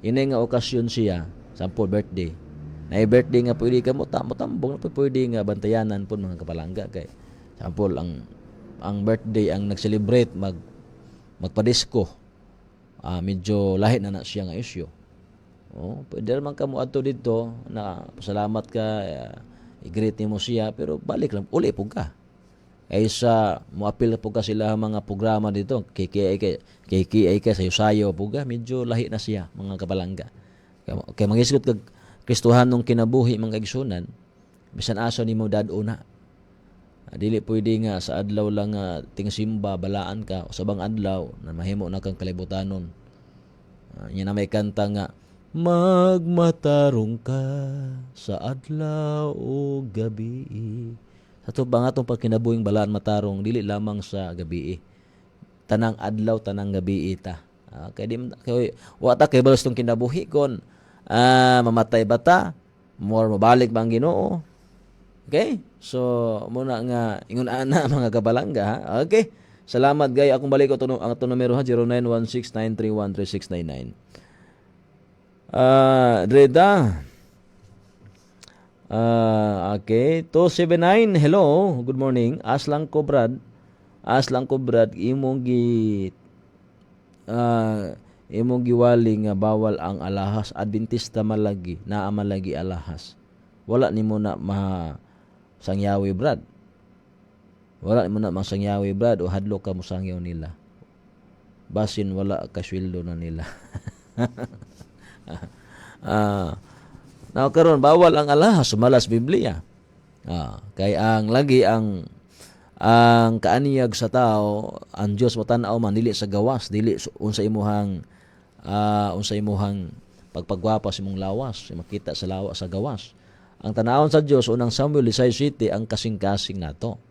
inay nga okasyon siya, sample birthday. Na birthday nga pwede ka mo tambong na pwede nga bantayanan po mga kapalangga kay sample ang birthday ang nag-celebrate magpa-disco. Medyo lahi na siya nga isyu. Pwede naman ka mo adto dito na pasalamat ka, i-greet mo siya pero balik lang uli po ka. Sa moapil po ka sila mga programa dito, KKI ka sayo-sayo po ka, medyo lahi na siya mga kapalangga. Kaya mangisgot kag Kristohan nung kinabuhi mga igsunan, bisan aso ni mo daduna. Dili pwede nga sa adlaw lang nga tingsimba balaan ka o sabang adlaw na mahimo na kang kalibutanon. Yan na may kanta nga magmatarong ka sa adlaw o gabi. Sa to ba nga itong pagkinabuhing balaan matarong, dili lamang sa gabi. Tanang adlaw, tanang gabi ita. Kaya wata kay balos itong kinabuhi kon mamatay bata, more mabalik bang Ginoo. Okay? So, muna nga ingon ana mga kabalangga. Ha? Okay? Salamat gay. Akong balik ko ang ito numero ha, 0916-931-3699. Dreda. Okay. 279. Hello. Good morning. Aslang ko Brad, imong giwali nga bawal ang alahas. Adventista malagi, naa malagi alahas. Wala nimo na sangyawi Brad. Wala nimo na sangyawi Brad o hadlo ka mo sangyaw nila. Basin wala ka sweldo na nila. Now karon bawal ang alahas sumalas Biblia. Kay ang lagi ang kaaniyag sa tao, ang Dios mo tan-aw man dili sa gawas, dili unsa imuhang pagpagwapa sa imong lawas, makita sa lawas sa gawas. Ang tanawon sa Dios unang Samuel 17 ang kasing-kasing nato.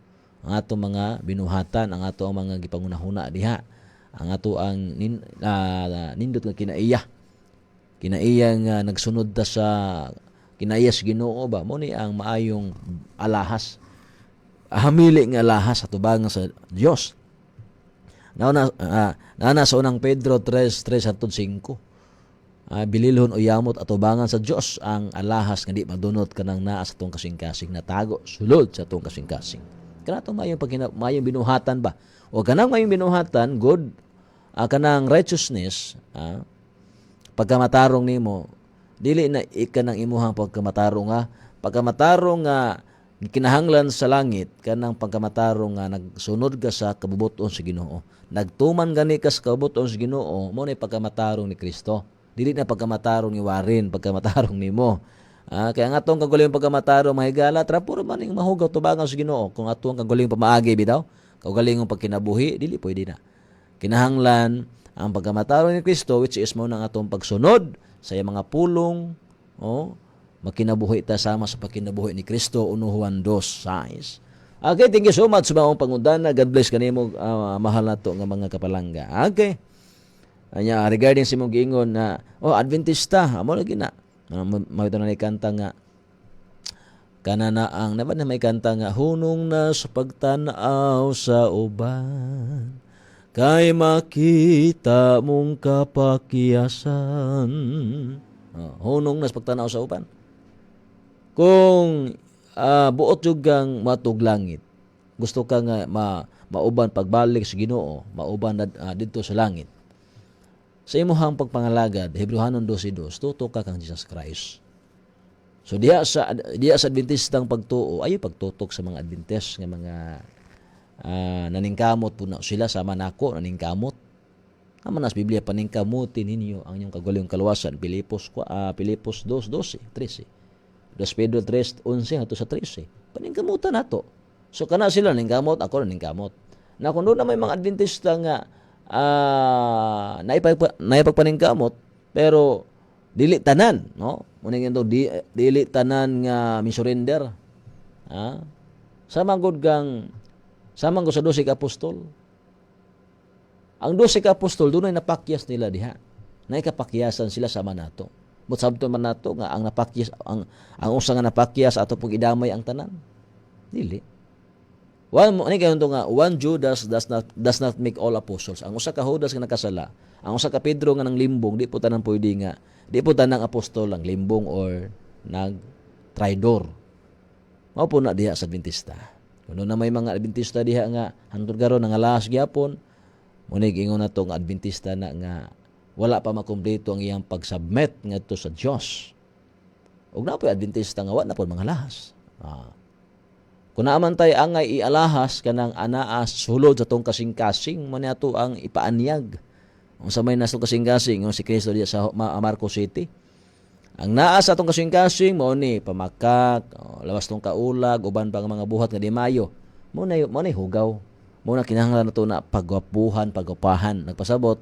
Ang ato mga binuhatan, ang ato ang mga gipangunahuna diha. Ang ato ang nindot nga kinaiya. Kinaiya nga nagsunod ta sa kinaiya sa Ginoo ba? Mo ni ang maayong alahas. Hamili nga alahas sa tubangan sa Dios. Nauna sa unang Pedro 3:3-5. Bililhon o yamot at tubangan sa Dios ang alahas nga di madunot kanang naa sa tong kasing-kasing natago sulod sa tong kasing-kasing. Kanato mayong binuhatan ba? O kanang mayong binuhatan good kanang righteousness pagkamatarong nimo dili na ikanang imuhang pagkamatarong pagkamatarong nga kinahanglan sa langit kanang pagkamatarong nga nagsunod ka sa kabubuton sa Ginoo. Nagtuman gani ka sa kabubuton sa Ginoo, mo na pagkamatarong ni Kristo. Dili na pagkamatarong ni Warin, pagkamatarong nimo. Kaya nga atong kagaling pagkamatarong mahigala, trapuro man ning mahugaw tubangan sa Ginoo. Kung atong kagaling pamaagi bitaw, kagaling ang pagkinabuhi, dili pwede na. Kinahanglan ang pagkamatarong ni Kristo, which is mo nang atong pagsunod sa mga pulong, makinabuhi ta sama sa pagkinabuhi ni Kristo, 1 Juan 2:6. Okay, thank you so much sa mga pangundana. God bless kanimo, mahal nato nga mga kapalangga. Okay. Anya regarding sa imong giingon na Adventista, amo lagi na. Mawito na kanta nga kanana ang naman na may kanta nga hunong na sa pagtan-aw sa uban kay makita mong kapakiyasan. Hunong na sa pagtan-aw sa uban. Kung buot jugang matug langit, gusto ka nga mauban pagbalik sa Ginoo, mauban didto sa langit. Sa imuhang pagpangalagad, Hebrehanon 12:2, tutok ka kang Jesus Christ. So diya sa Adventistang pagtuo, ayo pagtutok sa mga Adventist nga mga naningkamot po na sila sama nako naningkamot. Aman nas Biblia paningkamutin ninyo ang inyong kagaling kaluwasan. Pilipos 2:12-13. 2 Pedro 3:11 ato sa 13. Paningkamutan nato. So kana sila ningkamot, ako ningkamot. Na kung doon na may mga Adventista nga naipagpaningkamot pero dili tanan, no? Muning ito dili tanan nga misurrender. Samang gud sa 12 ka apostol. Ang 12 ka apostol dunay napakyas nila diha. na ikapakyasan sila sama nato. But sabto man nato nga ang napakyas ang usa nga napakyas ato pong idamay ang tanan. Dili. Ani kayo nga one Judas does not make all apostles. Ang usa ka Judas nga nakasala, ang usa ka Pedro nga nang limbong, di po tanan pwede nga di po tanang apostol ang limbong or nag traidor. Mao po na diha sa Adventista. Kuno na may mga Adventista diha nga hangtod karon nangalahas gyapon, munig ingon nato nga Adventista na nga wala pa makumpleto ang iyang pag-submit ngadto sa Dios. Ug na po Adventista nga wala na po mga lahas. Kung naaman tay angay ialahas kanang anaa sulod sa tong kasing-kasing mo ato ang ipaanyag. Unsa may naso kasing-kasing si Kristo diya sa Marcos City. Ang naa sa atong kasing-kasing mao ni pamakak, lawas tong kaulag, uban pang mga buhat nga di mayo. Mo na hugaw. Mo na kinahanglan nato na pagwapuhan, pagwapahan. Nagpasabot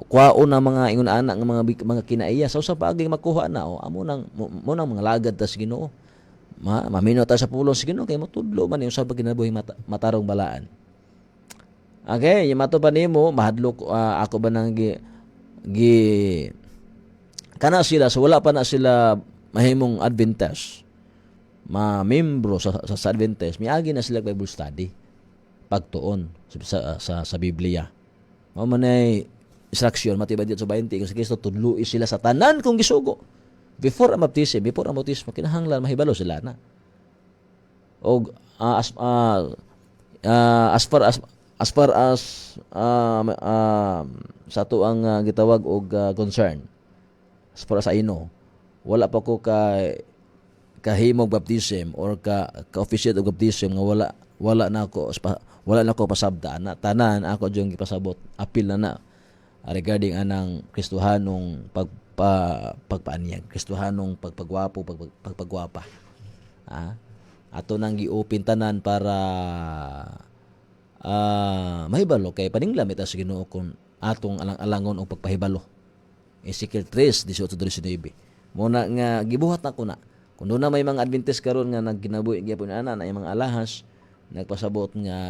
kwaon na mga ingon ana nga mga kinaiya sa usa pa aging makuha na amo nang mga lagad ta sa Ginoo. Mamino ta sa pulong sa Ginoo kay motudlo man yung usab kinabuhi matarong balaan. Okay, yung mato pa nimo mahadlok ako ba nang kana sila so wala pa na sila mahimong Adventist. Membro sa Adventist, miagi na sila Bible study pagtuon sa Biblia. Mao man ay instruction matibay dito sa 20 kung si Kristo tudloi sila sa tanan kung gisugo. Before ang baptismo kinahanglan mahibalo sila na. Og as far as sa to ang gitawag og concern. As far as I know, wala pa ko kahimog baptism or ka-officiate og baptism nga wala na ako pasabda na tanan ako jung gipasabot apil na regarding anang Kristohanong pagpaanyag, Kristohanong pagpagwapo, pagpagwapa. Ato nang gi-open tanan para mahibalo kay paninglam ita sa Ginoo kung atong alangon og pagpahibalo. Ezekiel 3:18-19. Muna nga gibuhat na ko na. Kung doon na may mga Adventist karon nga nagginabuhi gyapon ana na mga alahas nagpasabot nga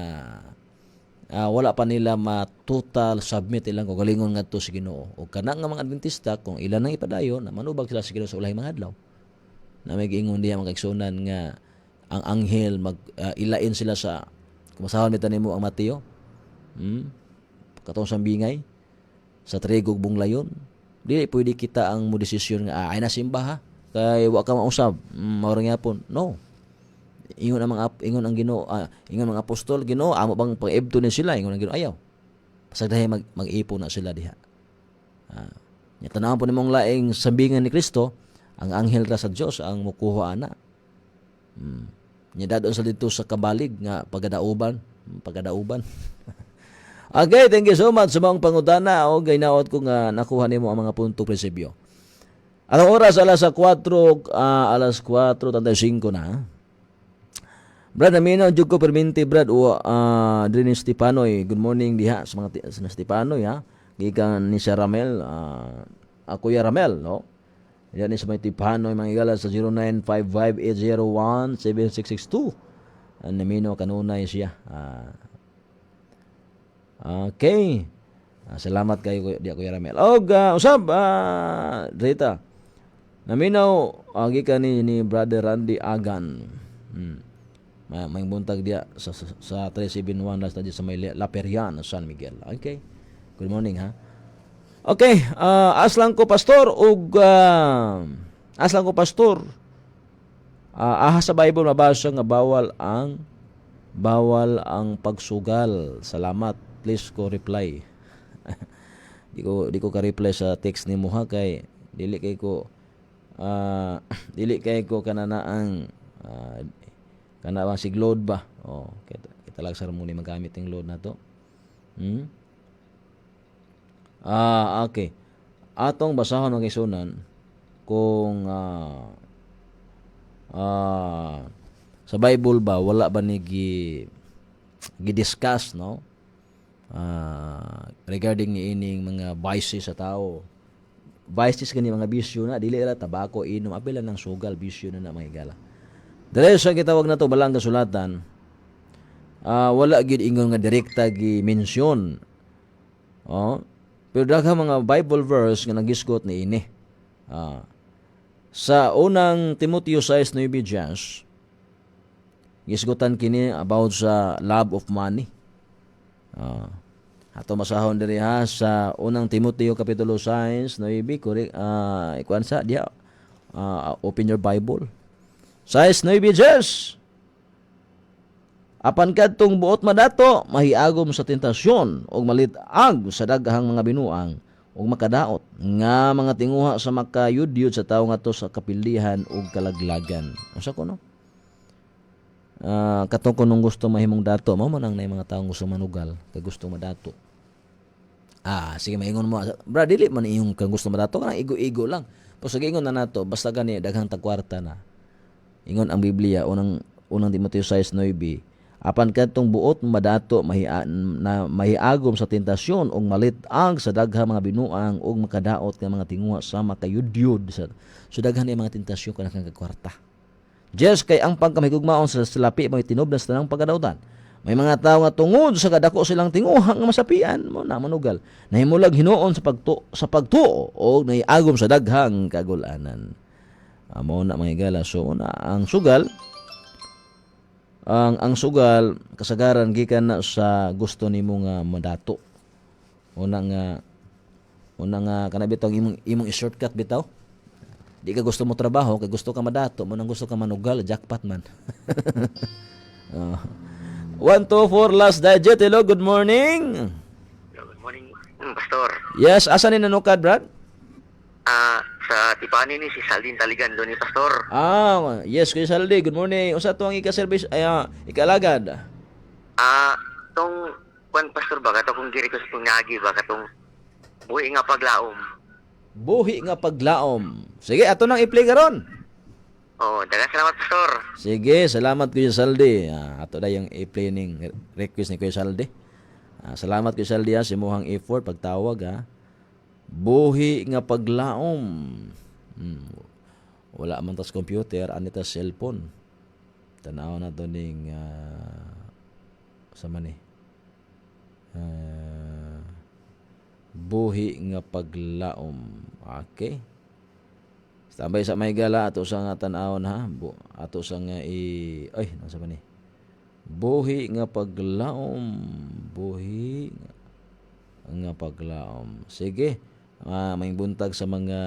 wala pa nila total submit ilang kagalingon ngadto sa Ginoo. O kana nga mga Adventista kung ilan nang ipadayon na manubag sila sa Ginoo sa ulahing mga adlaw. Na may giingon diha mga igsunan nga ang anghel ilain sila sa kumasahon metan nimo ang Mateo. Katong sambingay sa trigog bunglayon. Dili pwede kita ang mo desisyon nga ay nasimba ha kay wa ka mausab. Mao ra gyapon. No. Ingon ang Ginoo, ingon mga apostol, Ginoo, amo bang pag-ebto ni sila? Ingon ang Ginoo, ayaw. Pasagdahay mag-ipo na sila diha. Nya tanawon po nimong laing sambingan ni Kristo, ang anghel ra sa Dios ang mukuha ana. Nya dadon sa dito sa kabalig nga pagadauban. Okay, thank you so much sa mga pangutana o gaynaot ko nga nakuha nimo ang mga punto prinsipyo. Ang oras alas 4:35 na. Brad Amino, jud ko perminti Brad Drini Stepanoy. Good morning diha sa mga Stepanoy ha. Gikan ni Sir Ramel, ako ya Ramel, no? Yan sa may Stepanoy mga igala sa 0955-801-7662. Namino kanunay siya. Okay. Salamat kayo di ako ya Ramel. Usab Rita. Naminaw gikan ni Brother Randy Agan. May buntag dia sa 371 last sa may Laperian, San Miguel. Okay. Good morning ha. Okay, aslang ko pastor aha sa Bible mabasa nga bawal ang pagsugal. Salamat. Please ko reply. di ko ka-reply sa text nimo ha kay dili kay ko kananaang kana bang sig load ba? Kita lang sa muna magamit yung load na to. Okay. Atong basahon ng isunan kung sa Bible ba wala ba ni gi-discuss no? Regarding ni ining mga vices sa tao. Vices kani mga bisyo na dili ra tabako, inom, apila ng sugal, bisyo na mga igala. Dahil sa gitawag na to balang kasulatan, wala gid ingon nga direkta gi-mention Pero daghang mga Bible verse nga nagisgot ni ini. Sa unang Timoteo 6:9, gisgutan kini about sa love of money. Ato masahon diri ha sa unang Timoteo kapitulo 6:9, correct, ikuan sa dia, open your Bible. 6:9, apan kadtong buot madato mahiagom sa tentasyon ug malitag sa daghang mga binuang ug makadaot nga mga tinguha sa makayudyod sa tawo ngadto sa kapilihan ug kalaglagan. Unsa ko no? Katong kunong gusto mahimong dato, mao man ang nay mga tawo gusto manugal kay gusto madato. Sige maingon mo, bra dili man iyong kang gusto madato kana igo-igo lang. Pero sige ingon na nato basta gani daghang tagkwarta na. Ingon ang Biblia unang Timoteo 6:9, apan kadtong buot madato mahiagom sa tentasyon ug malitag sa daghang mga binuang ug makadaot nga mga tinguha sa makayudyod sa daghan ni mga tentasyon kanang kagkwarta. Just kay ang pagkamahigugmaon sa salapi may tinubdan sa tanang pagkadautan. May mga tawo nga tungod sa kadako silang tinguha nga masapian mo na manugal nahimulag hinuon sa pagtuo o nahiagom sa daghang kagulanan. Amo na mga higala. So una ang sugal ang sugal kasagaran gikan na sa gusto nimo nga madato. Una nga kana bitaw imong i-shortcut bitaw. Di ka gusto mo trabaho, kay gusto ka madato, mo nang gusto ka manugal, jackpot man. 1, 2, 4, last digit. Hello, good morning. Good morning, Pastor. Yes, asa ni nanukad, Brad? Sa Tipani ni si Saldin Taligan doon ni Pastor. Yes, Kuya Saldi, good morning. Unsa tuang ika-service, ikalagad? Tong kwan Pastor ba katong kung giri ko sa tungagi ba katong buhi nga paglaom. Buhi nga paglaom. Sige, ato nang i-play karon. Daghang salamat Pastor. Sige, salamat Kuya Saldi. Ato na yung i-play ning request ni Kuya Saldi. Salamat Kuya Saldi sa imuhang effort pagtawag Buhi nga paglaom. Wala man tas computer, anita cellphone. Tanaw na to ning sa man buhi nga paglaom. Okay. Tambay sa may gala ato sa nga tan-awon ha. Ato sa nga nasa man buhi nga paglaom. Buhi nga paglaom. Sige. May buntag sa mga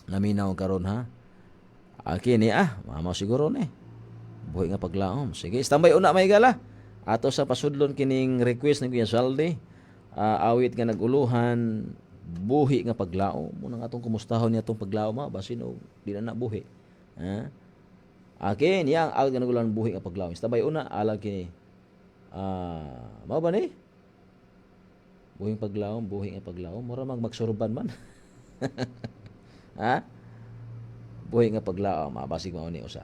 naminaw karon ha. Kini mama siguro ni. Buhi nga paglaom. Sige, standby una may gala. Ato sa pasudlon kining request ni Kuya Saldi. Awit nga naguluhan, buhi nga paglaom. Muna nga atong kumustahon niya itong paglaom basin o di na buhi. Akin, yang awit nga naguluhan, buhi nga paglaom. Standby una, alang kini. Mao ba ni? Buhing paglaom, buhi nga paglaom. Mura magsurban man. Buhi nga paglaom, basig mao ni usa.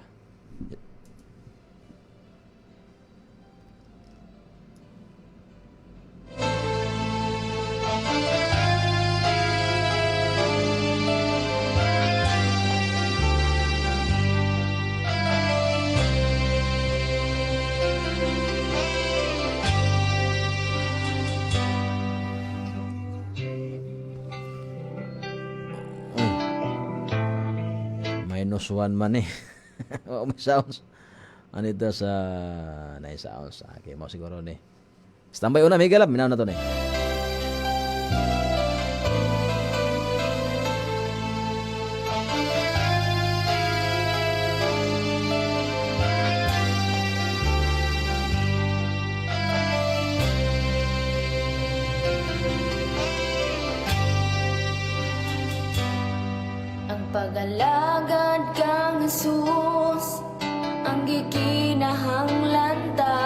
-1 man may sounds. Anito sa sounds. Okay, mo siguro ni. Standby una, may galap. Minaw na to ni. Pagalagad kang Jesus, ang gikinahanglan ta,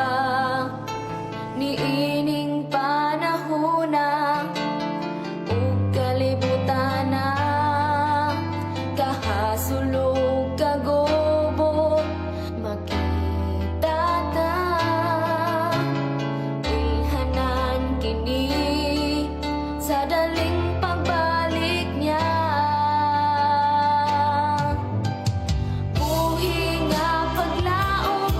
niining panahona, ug kalibutan na, kahasulog kagobo, makita ta, ilhanan kini, sa daling pagbalik niya. Buhi nga paglaom,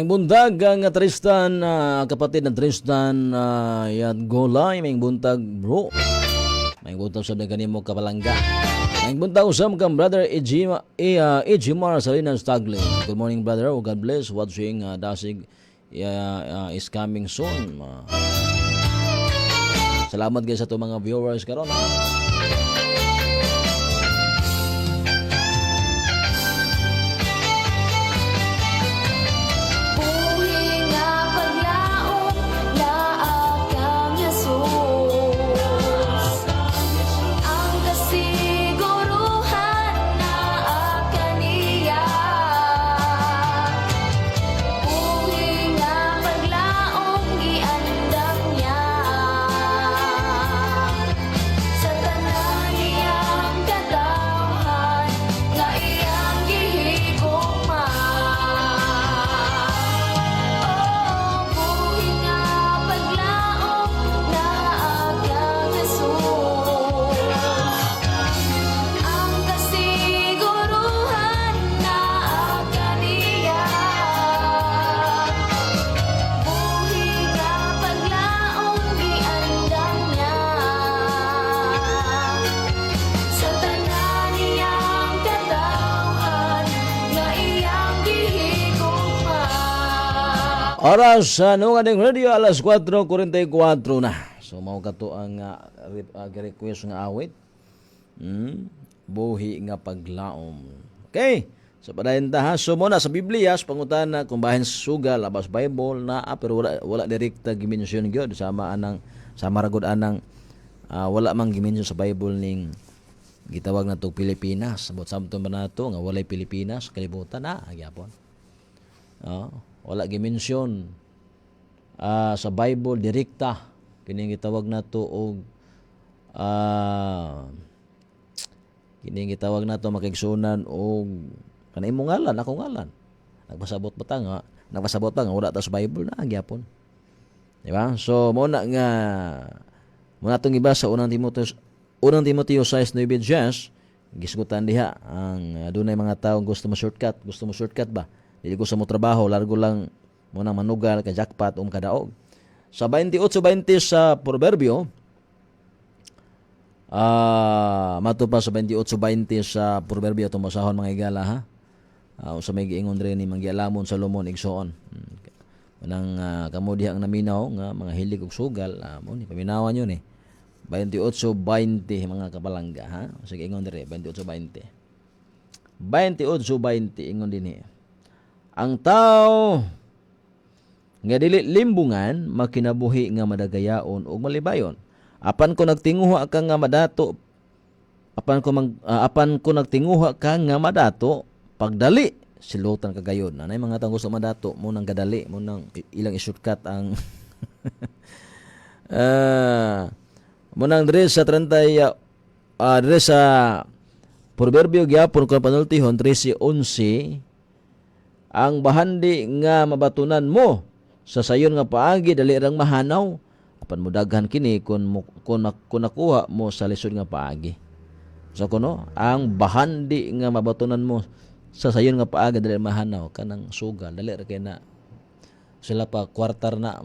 May buntag ang Tristan, kapatid ng Tristan, yan golay, may buntag bro. May buntag sa kanimo kapalangga. May buntag usam kang brother Ejimar Salinas Tagley. Good morning brother, oh, God bless. Watching Dasig is coming soon. Salamat guys sa to mga viewers karon. Buhi nga paglaom, laakang Jesus. Ang kasiguruhan na akaniya. Buhi nga paglaom, giandam niya. Sa tanan iyang katawhan, nga iyang gihigugma. Oh, buhi nga paglaom, naakang Jesus. Ang kasiguruhan na akaniya. Buhi nga paglaom, giandam niya. Sa tanan iyang katawhan, nga iyang gihigugma. Oras sa nung ating radio alas 4:44 na. So mao kato ang request nga awit. Buhi nga paglaom. Okay. So padayon ta ha. So muna sa Biblia sa pangutana kung bahin sa sugal labas Bible na pero wala direkta gimension gyud sama ragud anang wala mang gimension sa Bible ning gitawag na to Pilipinas. Sabot samton ba nato nga walay Pilipinas kalibutan na gyapon. Wala gimensyon sa Bible direkta kining gitawag nato og kining gitawag nato makigsunan og kanay mo ngalan ako ngalan. Nagpasabot ba ta nga wala ta sa Bible na gyapon. Di ba? So mo na nga muna tong ibasa unang Timoteo 6:9 gisgutan diha ang dunay mga tawo gusto mo shortcut ba? Dili ko sa mo trabaho, largo lang mo nang manugal ka jackpot kadaog. Sa 28:20 sa Proverbio, mato pa sa 28:20 sa Proverbio tumasahon mga igala ha. Sa may giingon rin ni manggialamon Solomon igsoon. Manang kamo diha ang naminaw nga mga hilig og sugal, mo ni paminawan yun eh. 28:20 mga kapalangga ha. Sige ingon dire 28:20. 28:20 ingon dinhi. Ang tao nga dili limbungan makinabuhi nga madagayaon ug malibayon. Apan ko nagtinguha ka nga madato pagdali silutan kagayon. Anay mga tawo gusto madato mo nang gadali mo nang ilang i-shortcut ang mo nang dire sa 30 dire sa Proverbio gyapon kun panultihon 13:11 ang bahandi nga mabatunan mo sa sayon nga paagi dali rang mahanaw apan mudaghan kini kun nakuha mo sa lisod nga paagi. So kuno ang bahandi nga mabatunan mo sa sayon nga paagi dali mahanaw kanang sugal dali ra kay na sila pa kwarta na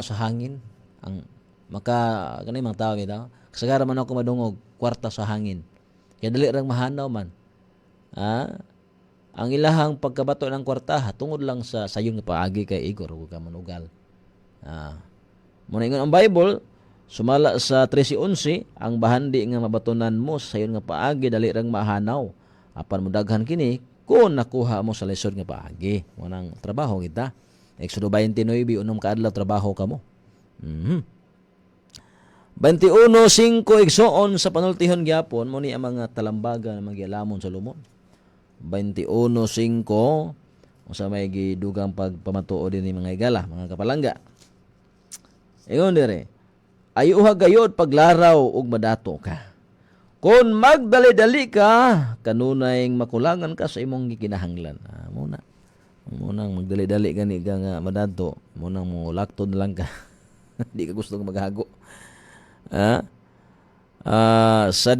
sa hangin ang maka kanay mga tawo bitaw kasagaran man ako madungog kwarta sa hangin kay dali rang mahanaw man. Ang ilahang pagkabato ng kwartaha tungod lang sa sayon nga paagi kay igor ug ka manugal. Muna ingon ang Bible sumala sa 13:11 ang bahandi nga mabatunan mo sa sayon nga paagi dali rang mahanaw apan mudaghan kini kung nakuha mo sa lisod nga paagi. Munang trabaho kita. Exodo 29 unom kaadlaw trabaho kamo. 21:5 igsoon sa panultihon gyapon mo ni ang mga talambaga nga magialamon sa lumon. 21:5 usa may gidugang pagpamatuo din ni mga igala, mga kapalangga. Ingon dire, ayuha gayod paglaraw ug madato ka. Kung magdali-dali ka, kanunay makulangan ka sa imong gikinahanglan. Munang magdali-dali gani ka nga madato, munang mo laktod lang ka. Di ka gusto maghago. Sa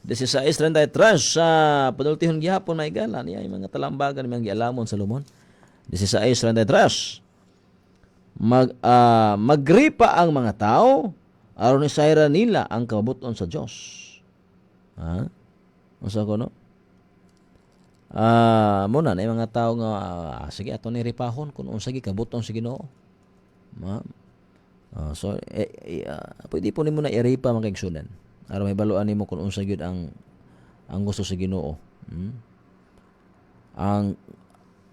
16:33 sa panultihon gihapon may gala niya yung mga talambagan mga gialamon sa lumon. 16:33. Magripa ang mga tao aron isayra nila ang kabuton sa Dios. Ha? Unsa ko no? Muna na yung mga tao nga sige ato ni ripahon kung unsa gi kabuton sa Ginoo. So pwede po nimo na iripa mga kaigsunan aron may baluan nimo kung unsa gyud ang gusto sa Ginoo.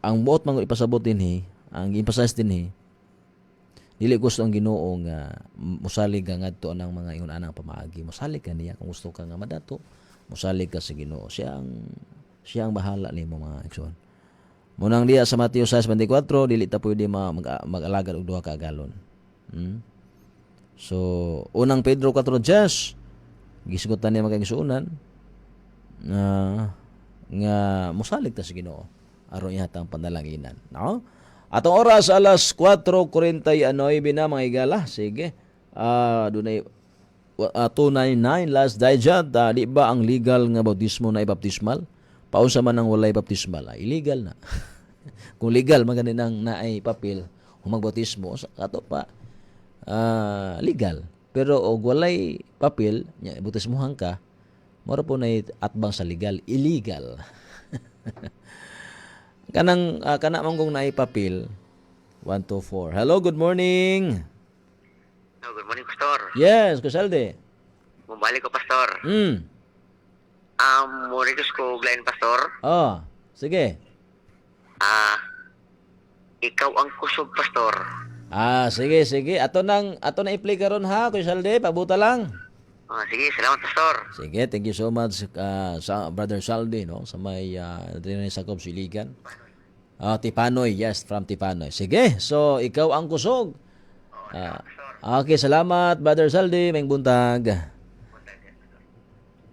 Ang buot man ipasabot dinhi, ang emphasize dinhi dili gusto ang Ginoo nga musalig ka ngadto ang mga ingon anang pamaagi. Musalig ka niya kung gusto ka nga madato, musalig ka sa Ginoo. Siya ang bahala nimo mga igsoon. Munang diya sa Mateo 6:24 dili ta pwede mag-alagad og duha ka galon. So unang Pedro 4:10 gisgutan niya mga igsuonan nga musalig ta sa Ginoo aron ihatang pandalanginan, no? Atong oras alas 4:49 na mga igala. Sige. Dunay 299 last digit. Di ba ang legal nga bautismo na ibaptismal? Paunsa man ang walay baptismal? Illegal na. Kung legal magani nang naay papel humagbautismo ato pa legal. Pero og walay papel nya bautismohan ka, mora po nay atbang sa legal, illegal. Kana manggong naipapil 124. Hello, good morning. Good morning, Pastor. Yes, Kusalde. Bumalik ko, Pastor. Muridos ko, Glenn, Pastor. Oh, sige. Ikaw ang kusog, Pastor. Sige. Ato na i-play karon ha, Kusalde, pabuta lang. Sige, salamat, Pastor. Sige, thank you so much sa Brother Saldi, no, sa may sakop Siligan. Tipanoy, yes, from Tipanoy. Sige, so ikaw ang kusog. Okay, salamat Brother Saldi, may buntag.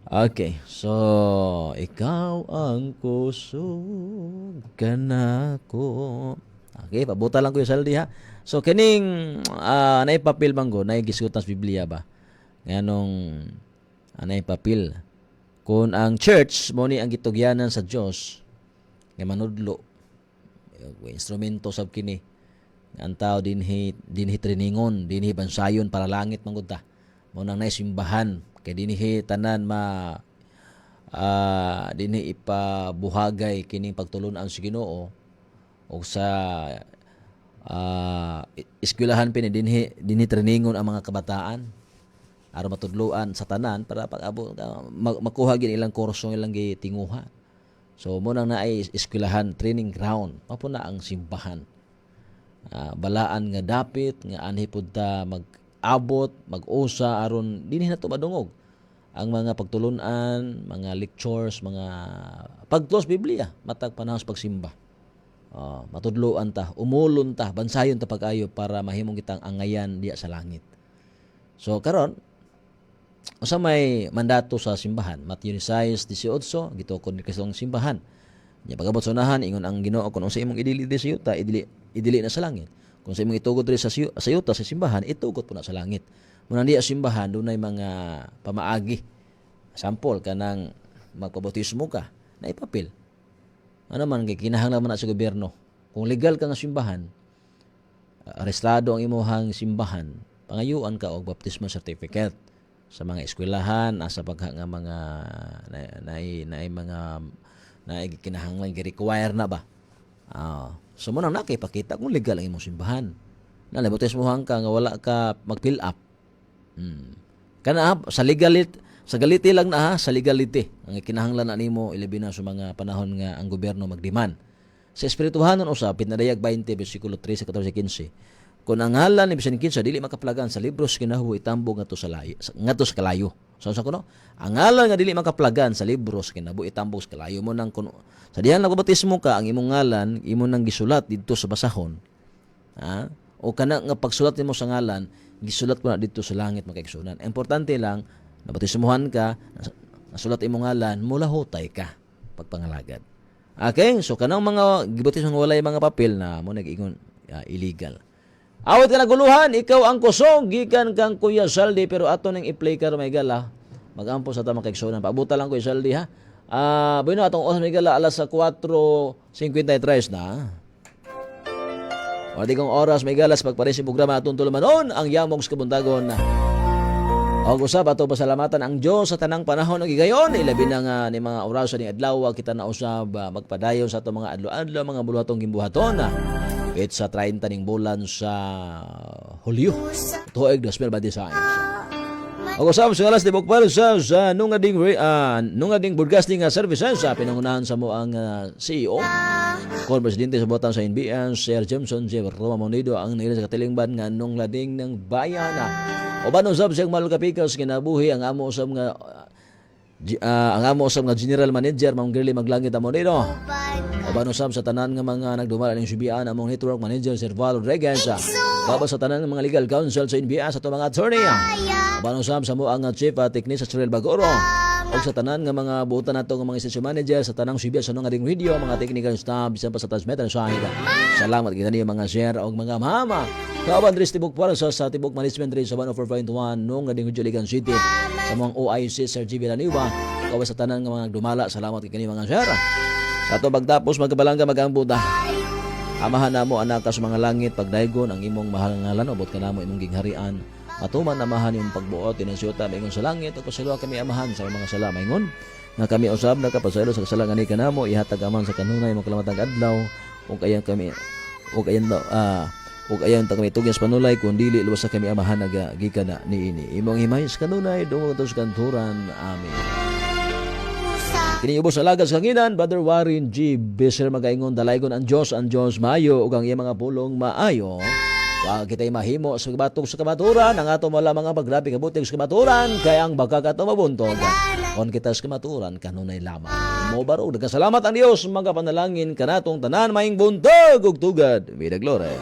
Okay, so ikaw ang kusog kanako. Okay, pabuta lang ko yung Saldi ha. So kining naipapil man go, naigisgutan sa Biblia ba? Nganong anay papil kung ang church mo ni ang gitugyanan sa Dios nga manudlo instrumento sab kini ang tao dinhi triningon dinhi bansayon para langit manggod ta mo nang naisimbahan kay dinhi tanan dinhi ipabuhagay kining pagtulunan sa Ginoo o sa eskwelahan pini dinhi triningon ang mga kabataan aron matudloan sa tanan para pag-abot makuha gid ilang kurso ilang gitinguha. So mo nang naay eskwelahan, training ground, mao na ang simbahan. Balaan nga dapit nga anhi pud ta mag-abot, mag-usa aron dinhi nato madungog ang mga pagtulunan, mga lectures, mga pagtuos Biblia matag panahon sa pagsimba. Matudloan ta, umulon ta, bansayon ta pag-ayo para mahimong kitang angayan diya sa langit. So karon usa may mandato sa simbahan, Matthew 6:18 gitukod ni Kristo ang simbahan. Nya pagabot sa unahan ingon ang Ginoo kung unsa imong idili sa yuta, idili na sa langit. Kung sa imong itugod diri sa yuta sa simbahan, itugot po na sa langit. Munang diya simbahan dunay mga pamaagi. Sample kanang magpabautismo ka, na ipapil. Ano man kay kinahanglan man na sa gobyerno. Kung legal ka nga simbahan, arestado ang imong simbahan, pangayuan ka og baptismal certificate sa mga eskwelahan sa pagha nga mga kinahanglan gi-require na ba. So mo nang nakipakita kung legal ang imong simbahan. Nalibautismohan ka nga wala ka mag-fill up. Kana sa legality lang na sa legality ang kinahanglan na nimo ilabi na sa mga panahon nga ang gobyerno magdemand. Sa espirituhanon usab pinadayag 20 bersikulo 3 sa 14-15. Kung ang ngalan ni bisan kinsa dili makaplagan sa libro sa kinabuhi itambong ngadto sa kalayo. So sa kuno, ang ngalan nga dili makaplagan sa libro sa kinabuhi itambong sa kalayo mo nang kuno. Sa diyan nagbautismo ka ang imong ngalan imo nang gisulat didto sa basahon. O kana nga pagsulat nimo sa ngalan gisulat ko na didto sa langit makaigsunan. Importante lang nabautismohan ka, nasulat imong ngalan, mula hutay ka pagpangalagad. Okay, so kanang mga gibautismo nga walay mga papel na mo nag-ingon illegal. Awat ka naguluhan, ikaw ang kusog, gikan kang Kuya Saldi, pero ato nang i-play ka may gala. Mag-ampo sa tamang kaiksunan. Pabuta lang Kuya Saldi ha. Bueno, atong oras may gala, alas sa 4:53 na. O di kong oras may galas pagpares yung programa atong tulumanon ang yamong sa kabuntagon. O usab ato pasalamatan ang Dios sa tanang panahon ng gigayon ilabi na nga ni mga orasan ni adlaw kita na usab magpadayon sa ato mga adlaw-adlaw mga buluhatong gimbuhaton. It sa 30 ning bulan sa Hulyo tuig 2026. Ako sa alas di bukpal sa nungading broadcasting services sa pinangunahan sa mo ang CEO Kon Presidente sa botang sa NBS Sir Jameson J. Roma Monido ang nila sa katilingban nga nung lading ng bayan. O ba usab siyang malukapikas kinabuhi ang amo usab nga General Manager Ma'am Girly Maglangit Monido. O ba usab sa tanan nga mga nagdumala ning subian among Network Manager Sir Val Rodriguez. Baba sa tanan ng mga legal counsel sa NBS ato mga attorney. Banong sam sa mo ang chief technician sa Cheryl Bagoro. O sa tanan nga mga buutan nato nga mga station manager sa tanang subiya sa nung ading video, mga technical staff bisan pa sa transmitter sa hida. Salamat kita niyo mga share o mga mama. Kaban Dres Tibok para sa Tibok Management Rin sa 104.1 nung ading Juligan City sa mga OIC Sir GB Laniwa. Kawa sa tanan nga mga dumala, salamat kita niyo mga share. Sa to pagtapos magkabalangga magambuda. Amahan namo anak ka sa mga langit pagdaygon ang imong mahal nga ngalan ubot ka namo imong gingharian. Matuman amahan yung pagbuot tinansyota maingon sa langit o kasalwa kami amahan sa mga sala maingon nga kami usab na kapasaylo sa kasalangan ni kanamo ihatag aman sa kanunay mo kalamatang adlaw ug ayan kami ug ayan kami tugyan sa panulay kun dili luwas sa kami amahan gikan na niini imong himay sa kanunay dungo sa kanturan amen. Kini ubos sa lagas kanginan Brother Warren G. Besser magaingon dalaygon ang Dios maayo ug ang iyang mga pulong maayo. Wag kita'y mahimo sa kabatog sa kamaturan ang ato wala mga paggrabe kabutig sa kamaturan kaya ang baka kato mabuntog. On kita sa kamaturan kanunay lamang. Mo baro nagkasalamat ang Dios mga panalangin kanatong tanan maing buntog ug tugad. Vida glory.